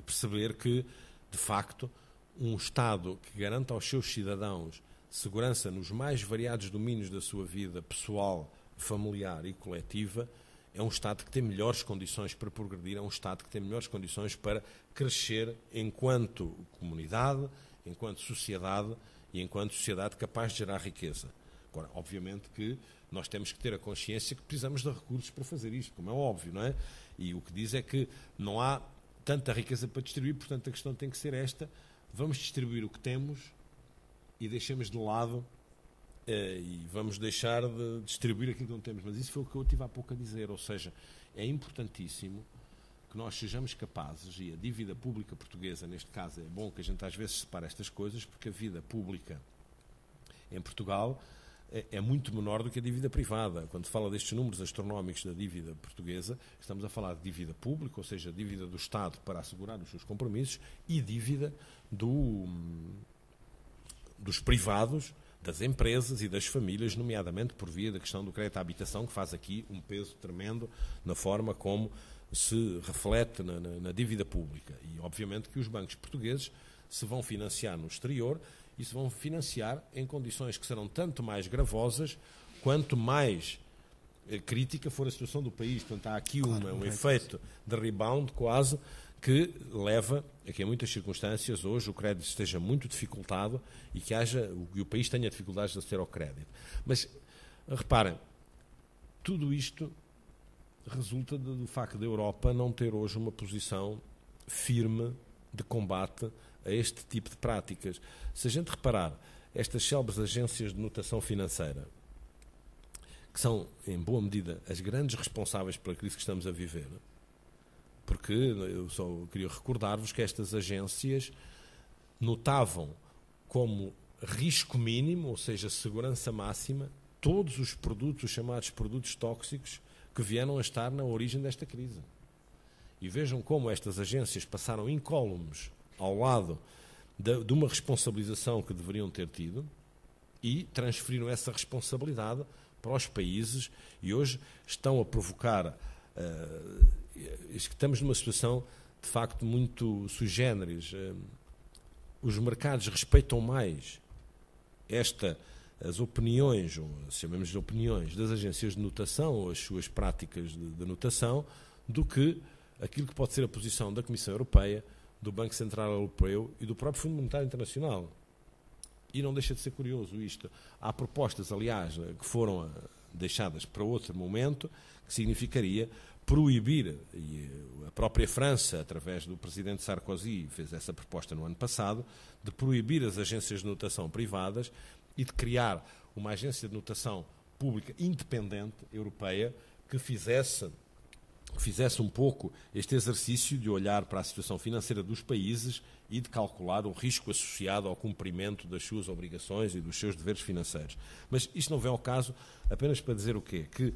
perceber que, de facto, um Estado que garanta aos seus cidadãos segurança nos mais variados domínios da sua vida pessoal, familiar e coletiva, é um Estado que tem melhores condições para progredir, é um Estado que tem melhores condições para crescer enquanto comunidade, enquanto sociedade e enquanto sociedade capaz de gerar riqueza. Agora, obviamente que nós temos que ter a consciência que precisamos de recursos para fazer isto, como é óbvio, não é? E o que diz é que não há tanta riqueza para distribuir, portanto a questão tem que ser esta: vamos distribuir o que temos e deixamos de lado e vamos deixar de distribuir aquilo que não temos. Mas isso foi o que eu tive há pouco a dizer, ou seja, é importantíssimo que nós sejamos capazes, e a dívida pública portuguesa, neste caso, é bom que a gente às vezes separe estas coisas, porque a dívida pública em Portugal é muito menor do que a dívida privada. Quando se fala destes números astronómicos da dívida portuguesa, estamos a falar de dívida pública, ou seja, dívida do Estado para assegurar os seus compromissos, e dívida dos privados, das empresas e das famílias, nomeadamente por via da questão do crédito à habitação, que faz aqui um peso tremendo na forma como se reflete na dívida pública. E, obviamente, que os bancos portugueses se vão financiar no exterior e se vão financiar em condições que serão tanto mais gravosas quanto mais crítica for a situação do país. Portanto, há aqui um efeito de rebound quase que leva a que, em muitas circunstâncias, hoje o crédito esteja muito dificultado e que o país tenha dificuldades de aceder ao crédito. Mas, reparem, tudo isto resulta do facto da Europa não ter hoje uma posição firme de combate a este tipo de práticas. Se a gente reparar, estas célebres agências de notação financeira, que são, em boa medida, as grandes responsáveis pela crise que estamos a viver, porque eu só queria recordar-vos que estas agências notavam como risco mínimo, ou seja, segurança máxima, todos os produtos, os chamados produtos tóxicos, que vieram a estar na origem desta crise. E vejam como estas agências passaram incólumes ao lado de uma responsabilização que deveriam ter tido e transferiram essa responsabilidade para os países e hoje estão a provocar... estamos numa situação, de facto, muito sui generis. Os mercados respeitam mais as opiniões, ou chamemos de opiniões, das agências de notação ou as suas práticas de notação, do que aquilo que pode ser a posição da Comissão Europeia, do Banco Central Europeu e do próprio Fundo Monetário Internacional. E não deixa de ser curioso isto. Há propostas, aliás, que foram deixadas para outro momento, que significaria proibir, e a própria França, através do presidente Sarkozy, fez essa proposta no ano passado, de proibir as agências de notação privadas e de criar uma agência de notação pública independente, europeia, que fizesse um pouco este exercício de olhar para a situação financeira dos países e de calcular o risco associado ao cumprimento das suas obrigações e dos seus deveres financeiros. Mas isto não vem ao caso apenas para dizer o quê? Que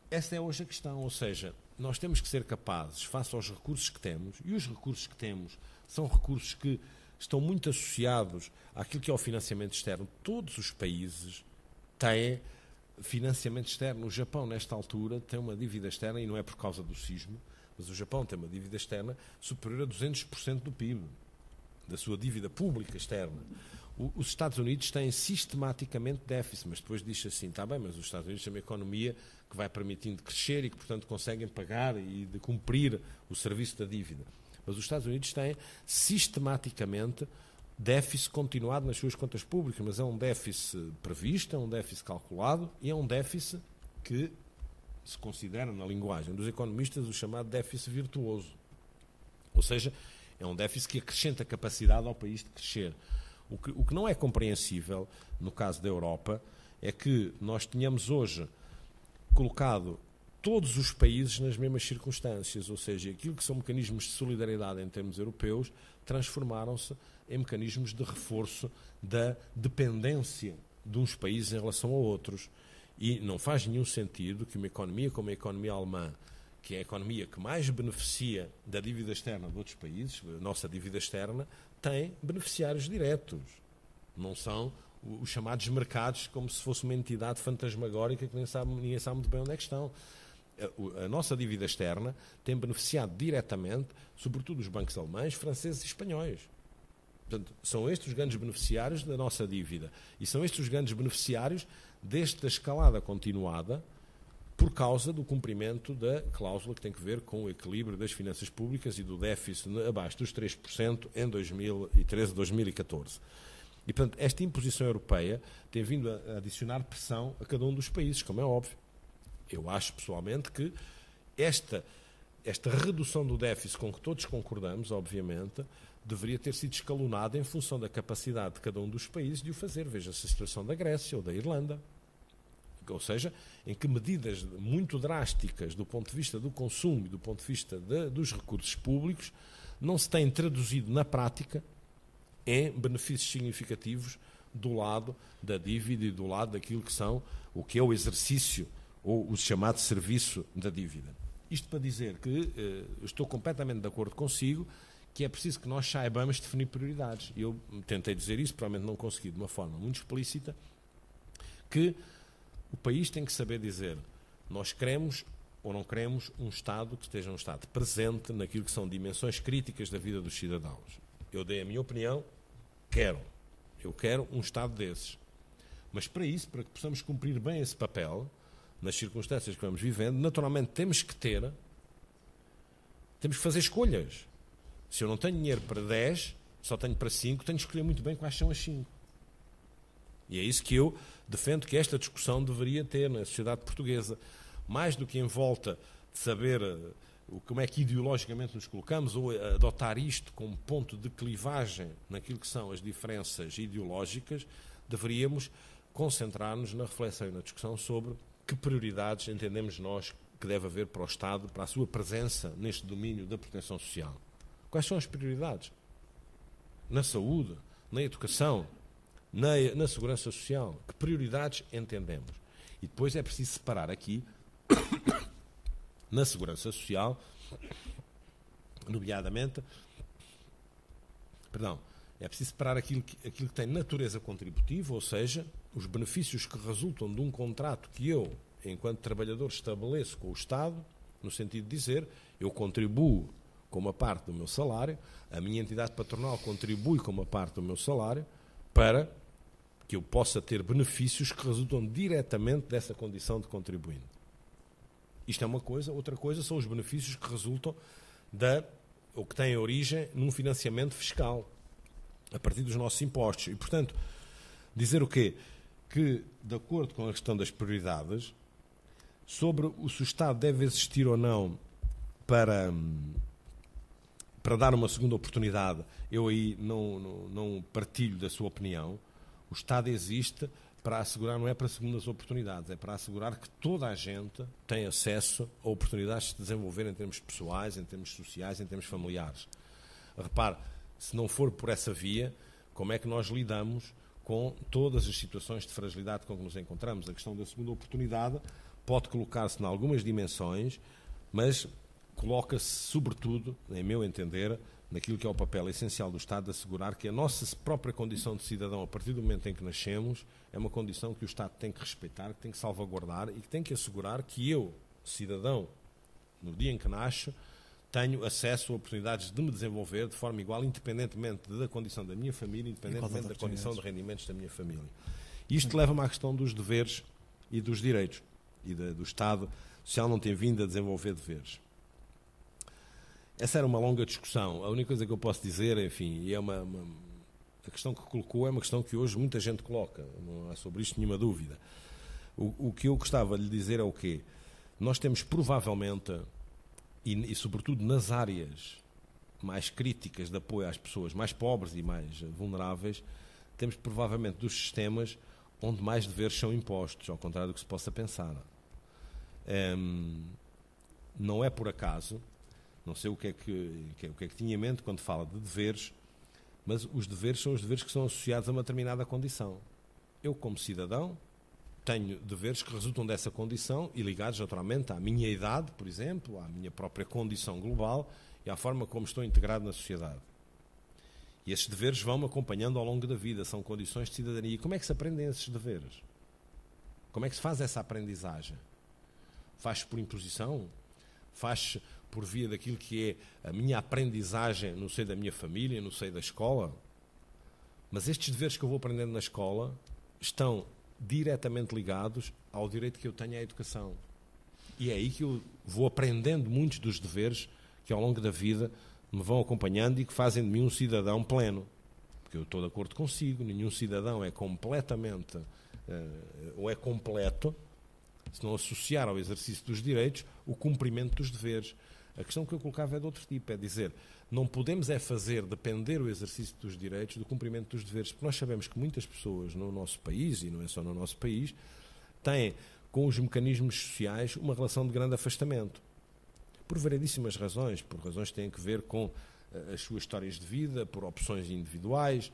essa é hoje a questão, ou seja, nós temos que ser capazes, face aos recursos que temos, e os recursos que temos são recursos que estão muito associados àquilo que é o financiamento externo. Todos os países têm financiamento externo. O Japão, nesta altura, tem uma dívida externa, e não é por causa do sismo, mas o Japão tem uma dívida externa superior a 200% do PIB, da sua dívida pública externa. Os Estados Unidos têm sistematicamente déficit, mas depois diz assim, está bem, mas os Estados Unidos têm uma economia que vai permitindo crescer e que, portanto, conseguem pagar e de cumprir o serviço da dívida. Mas os Estados Unidos têm sistematicamente déficit continuado nas suas contas públicas, mas é um déficit previsto, é um déficit calculado e é um déficit que se considera, na linguagem dos economistas, o chamado déficit virtuoso. Ou seja, é um déficit que acrescenta capacidade ao país de crescer. O que não é compreensível, no caso da Europa, é que nós tenhamos hoje colocado todos os países nas mesmas circunstâncias, ou seja, aquilo que são mecanismos de solidariedade em termos europeus transformaram-se em mecanismos de reforço da dependência de uns países em relação a outros. E não faz nenhum sentido que uma economia como a economia alemã, que é a economia que mais beneficia da dívida externa de outros países, a nossa dívida externa, tem beneficiários diretos. Não são os chamados mercados, como se fosse uma entidade fantasmagórica que ninguém sabe muito bem onde é que estão. A nossa dívida externa tem beneficiado diretamente, sobretudo os bancos alemães, franceses e espanhóis. Portanto, são estes os grandes beneficiários da nossa dívida. E são estes os grandes beneficiários desta escalada continuada por causa do cumprimento da cláusula que tem que ver com o equilíbrio das finanças públicas e do déficit abaixo dos 3% em 2013 e 2014. E, portanto, esta imposição europeia tem vindo a adicionar pressão a cada um dos países, como é óbvio. Eu acho, pessoalmente, que esta redução do déficit com que todos concordamos, obviamente, deveria ter sido escalonada em função da capacidade de cada um dos países de o fazer. Veja-se a situação da Grécia ou da Irlanda. Ou seja, em que medidas muito drásticas do ponto de vista do consumo e do ponto de vista dos recursos públicos não se têm traduzido na prática em benefícios significativos do lado da dívida e do lado daquilo o que é o exercício ou o chamado serviço da dívida. Isto para dizer que estou completamente de acordo consigo que é preciso que nós saibamos definir prioridades. Eu tentei dizer isso, provavelmente não consegui de uma forma muito explícita, que o país tem que saber dizer, nós queremos ou não queremos um Estado que esteja um Estado presente naquilo que são dimensões críticas da vida dos cidadãos. Eu dei a minha opinião, eu quero um Estado desses. Mas para isso, para que possamos cumprir bem esse papel, nas circunstâncias que vamos vivendo, naturalmente temos que fazer escolhas. Se eu não tenho dinheiro para 10, só tenho para 5, tenho que escolher muito bem quais são as 5. E é isso que eu defendo que esta discussão deveria ter na sociedade portuguesa. Mais do que em volta de saber como é que ideologicamente nos colocamos, ou adotar isto como ponto de clivagem naquilo que são as diferenças ideológicas, deveríamos concentrar-nos na reflexão e na discussão sobre que prioridades entendemos nós que deve haver para o Estado, para a sua presença neste domínio da proteção social. Quais são as prioridades? Na saúde, na educação, na segurança social. Que prioridades entendemos? E depois é preciso separar aqui, na segurança social, nomeadamente, é preciso separar aquilo que tem natureza contributiva, ou seja, os benefícios que resultam de um contrato que eu, enquanto trabalhador, estabeleço com o Estado, no sentido de dizer, eu contribuo com uma parte do meu salário, a minha entidade patronal contribui com uma parte do meu salário, para que eu possa ter benefícios que resultam diretamente dessa condição de contribuinte. Isto é uma coisa. Outra coisa são os benefícios que resultam ou que têm origem num financiamento fiscal, a partir dos nossos impostos. E, portanto, dizer o quê? Que, de acordo com a questão das prioridades, sobre se o Estado deve existir ou não para dar uma segunda oportunidade, eu aí não partilho da sua opinião. O Estado existe para assegurar, não é para segundas oportunidades, é para assegurar que toda a gente tem acesso a oportunidades de se desenvolver em termos pessoais, em termos sociais, em termos familiares. Repare, se não for por essa via, como é que nós lidamos com todas as situações de fragilidade com que nos encontramos? A questão da segunda oportunidade pode colocar-se em algumas dimensões, mas coloca-se, sobretudo, em meu entender, naquilo que é o papel essencial do Estado de assegurar que a nossa própria condição de cidadão, a partir do momento em que nascemos, é uma condição que o Estado tem que respeitar, que tem que salvaguardar e que tem que assegurar que eu, cidadão, no dia em que nasço, tenho acesso a oportunidades de me desenvolver de forma igual, independentemente da condição da minha família, independentemente da condição de rendimentos da minha família. Isto leva-me à questão dos deveres e dos direitos. E do Estado Social não tem vindo a desenvolver deveres. Essa era uma longa discussão. A única coisa que eu posso dizer, enfim, e a questão que colocou é uma questão que hoje muita gente coloca, não há sobre isto nenhuma dúvida. O que eu gostava de lhe dizer é o quê? Nós temos provavelmente, e sobretudo nas áreas mais críticas de apoio às pessoas mais pobres e mais vulneráveis, temos provavelmente dos sistemas onde mais deveres são impostos, ao contrário do que se possa pensar. Não é por acaso. Não sei o que é que tinha em mente quando fala de deveres, mas os deveres são os deveres que são associados a uma determinada condição. Eu, como cidadão, tenho deveres que resultam dessa condição e ligados, naturalmente, à minha idade, por exemplo, à minha própria condição global e à forma como estou integrado na sociedade. E esses deveres vão-me acompanhando ao longo da vida, são condições de cidadania. E como é que se aprendem esses deveres? Como é que se faz essa aprendizagem? Faz-se por imposição? Faz-se por via daquilo que é a minha aprendizagem no seio da minha família, no seio da escola? Mas estes deveres que eu vou aprendendo na escola estão diretamente ligados ao direito que eu tenho à educação. E é aí que eu vou aprendendo muitos dos deveres que ao longo da vida me vão acompanhando e que fazem de mim um cidadão pleno. Porque eu estou de acordo consigo, nenhum cidadão é completamente ou é completo se não associar ao exercício dos direitos o cumprimento dos deveres. A questão que eu colocava é de outro tipo, é dizer, não podemos fazer depender o exercício dos direitos do cumprimento dos deveres, porque nós sabemos que muitas pessoas no nosso país, e não é só no nosso país, têm com os mecanismos sociais uma relação de grande afastamento. Por variedíssimas razões, por razões que têm a ver com as suas histórias de vida, por opções individuais.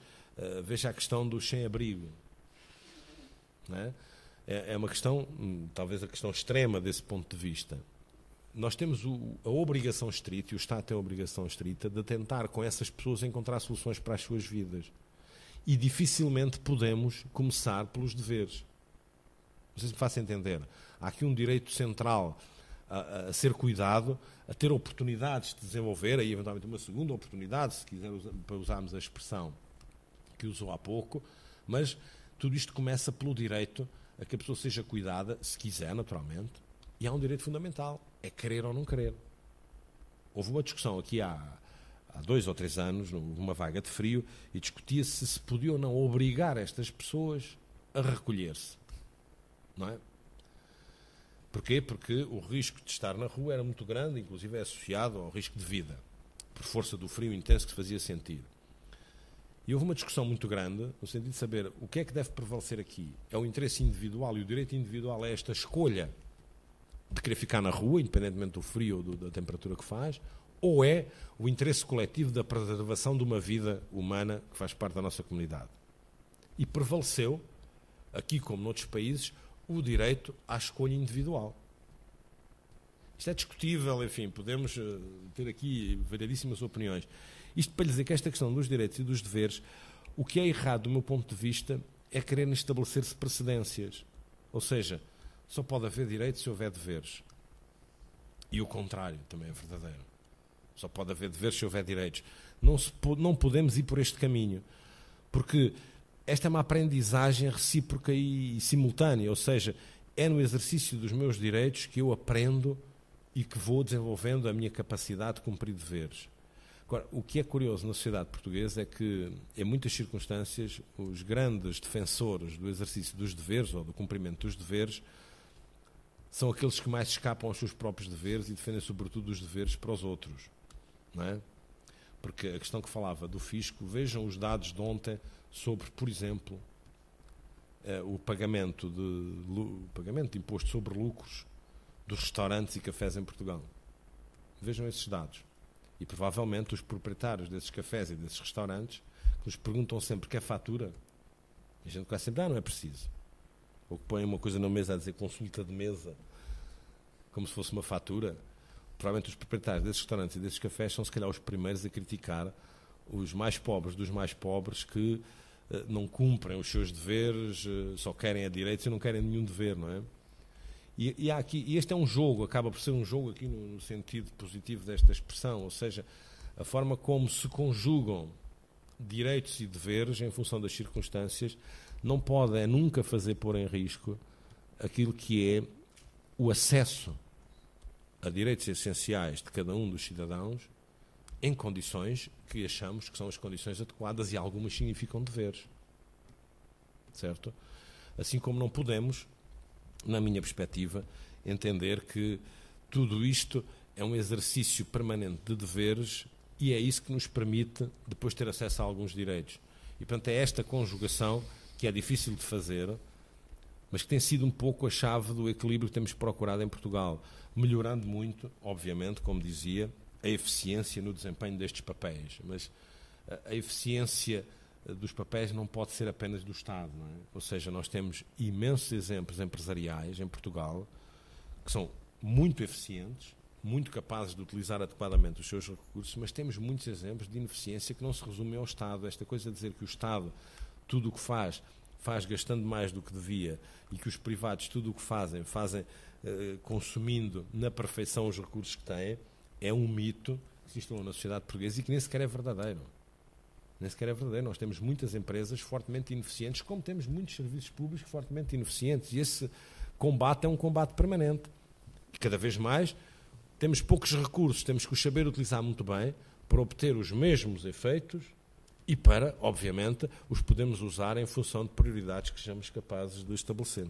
Veja a questão do sem-abrigo. Não é? É uma questão, talvez a questão extrema desse ponto de vista. Nós temos a obrigação estrita, e o Estado tem a obrigação estrita, de tentar com essas pessoas encontrar soluções para as suas vidas. E dificilmente podemos começar pelos deveres. Não sei se me faço entender. Há aqui um direito central a ser cuidado, a ter oportunidades de desenvolver, aí eventualmente uma segunda oportunidade, se quiser, para usarmos a expressão que usou há pouco, mas tudo isto começa pelo direito a que a pessoa seja cuidada, se quiser, naturalmente, e há um direito fundamental, é querer ou não querer. Houve uma discussão aqui há 2 ou 3 anos, numa vaga de frio, e discutia-se se podia ou não obrigar estas pessoas a recolher-se. Não é? Porquê? Porque o risco de estar na rua era muito grande, inclusive é associado ao risco de vida, por força do frio intenso que se fazia sentir. E houve uma discussão muito grande, no sentido de saber o que é que deve prevalecer aqui. É o interesse individual, e o direito individual é esta escolha de querer ficar na rua, independentemente do frio ou da temperatura que faz, ou é o interesse coletivo da preservação de uma vida humana que faz parte da nossa comunidade. E prevaleceu, aqui como noutros países, o direito à escolha individual. Isto é discutível, enfim, podemos ter aqui variedíssimas opiniões. Isto para lhe dizer que esta questão dos direitos e dos deveres, o que é errado do meu ponto de vista é querer estabelecer-se precedências. Ou seja, só pode haver direitos se houver deveres. E o contrário também é verdadeiro. Só pode haver deveres se houver direitos. Não podemos ir por este caminho, porque esta é uma aprendizagem recíproca e simultânea, ou seja, é no exercício dos meus direitos que eu aprendo e que vou desenvolvendo a minha capacidade de cumprir deveres. Agora, o que é curioso na sociedade portuguesa é que, em muitas circunstâncias, os grandes defensores do exercício dos deveres ou do cumprimento dos deveres são aqueles que mais escapam aos seus próprios deveres e defendem sobretudo os deveres para os outros. Não é? Porque a questão que falava do fisco, vejam os dados de ontem sobre, por exemplo, o pagamento de imposto sobre lucros dos restaurantes e cafés em Portugal. Vejam esses dados. E provavelmente os proprietários desses cafés e desses restaurantes que nos perguntam sempre quer fatura, e a gente quase sempre, não é preciso. Ou que põem uma coisa na mesa a dizer consulta de mesa, como se fosse uma fatura. Provavelmente os proprietários desses restaurantes e desses cafés são se calhar os primeiros a criticar os mais pobres dos mais pobres que não cumprem os seus deveres, só querem a direitos e não querem nenhum dever, não é? E há aqui, e este é um jogo, acaba por ser um jogo aqui no sentido positivo desta expressão, ou seja, a forma como se conjugam direitos e deveres em função das circunstâncias não pode nunca fazer pôr em risco aquilo que é o acesso a direitos essenciais de cada um dos cidadãos em condições que achamos que são as condições adequadas e algumas significam deveres. Certo? Assim como não podemos, na minha perspectiva, entender que tudo isto é um exercício permanente de deveres e é isso que nos permite depois ter acesso a alguns direitos. E, portanto, é esta conjugação que é difícil de fazer, mas que tem sido um pouco a chave do equilíbrio que temos procurado em Portugal, melhorando muito, obviamente, como dizia, a eficiência no desempenho destes papéis. Mas a eficiência dos papéis não pode ser apenas do Estado, não é? Ou seja, nós temos imensos exemplos empresariais em Portugal que são muito eficientes, muito capazes de utilizar adequadamente os seus recursos, mas temos muitos exemplos de ineficiência que não se resumem ao Estado. Esta coisa de dizer que o Estado, tudo o que faz gastando mais do que devia, e que os privados, tudo o que fazem consumindo na perfeição os recursos que têm, é um mito que se instalou na sociedade portuguesa e que nem sequer é verdadeiro. Nem sequer é verdadeiro. Nós temos muitas empresas fortemente ineficientes, como temos muitos serviços públicos fortemente ineficientes, e esse combate é um combate permanente. E cada vez mais temos poucos recursos, temos que os saber utilizar muito bem para obter os mesmos efeitos e para, obviamente, os podemos usar em função de prioridades que sejamos capazes de estabelecer.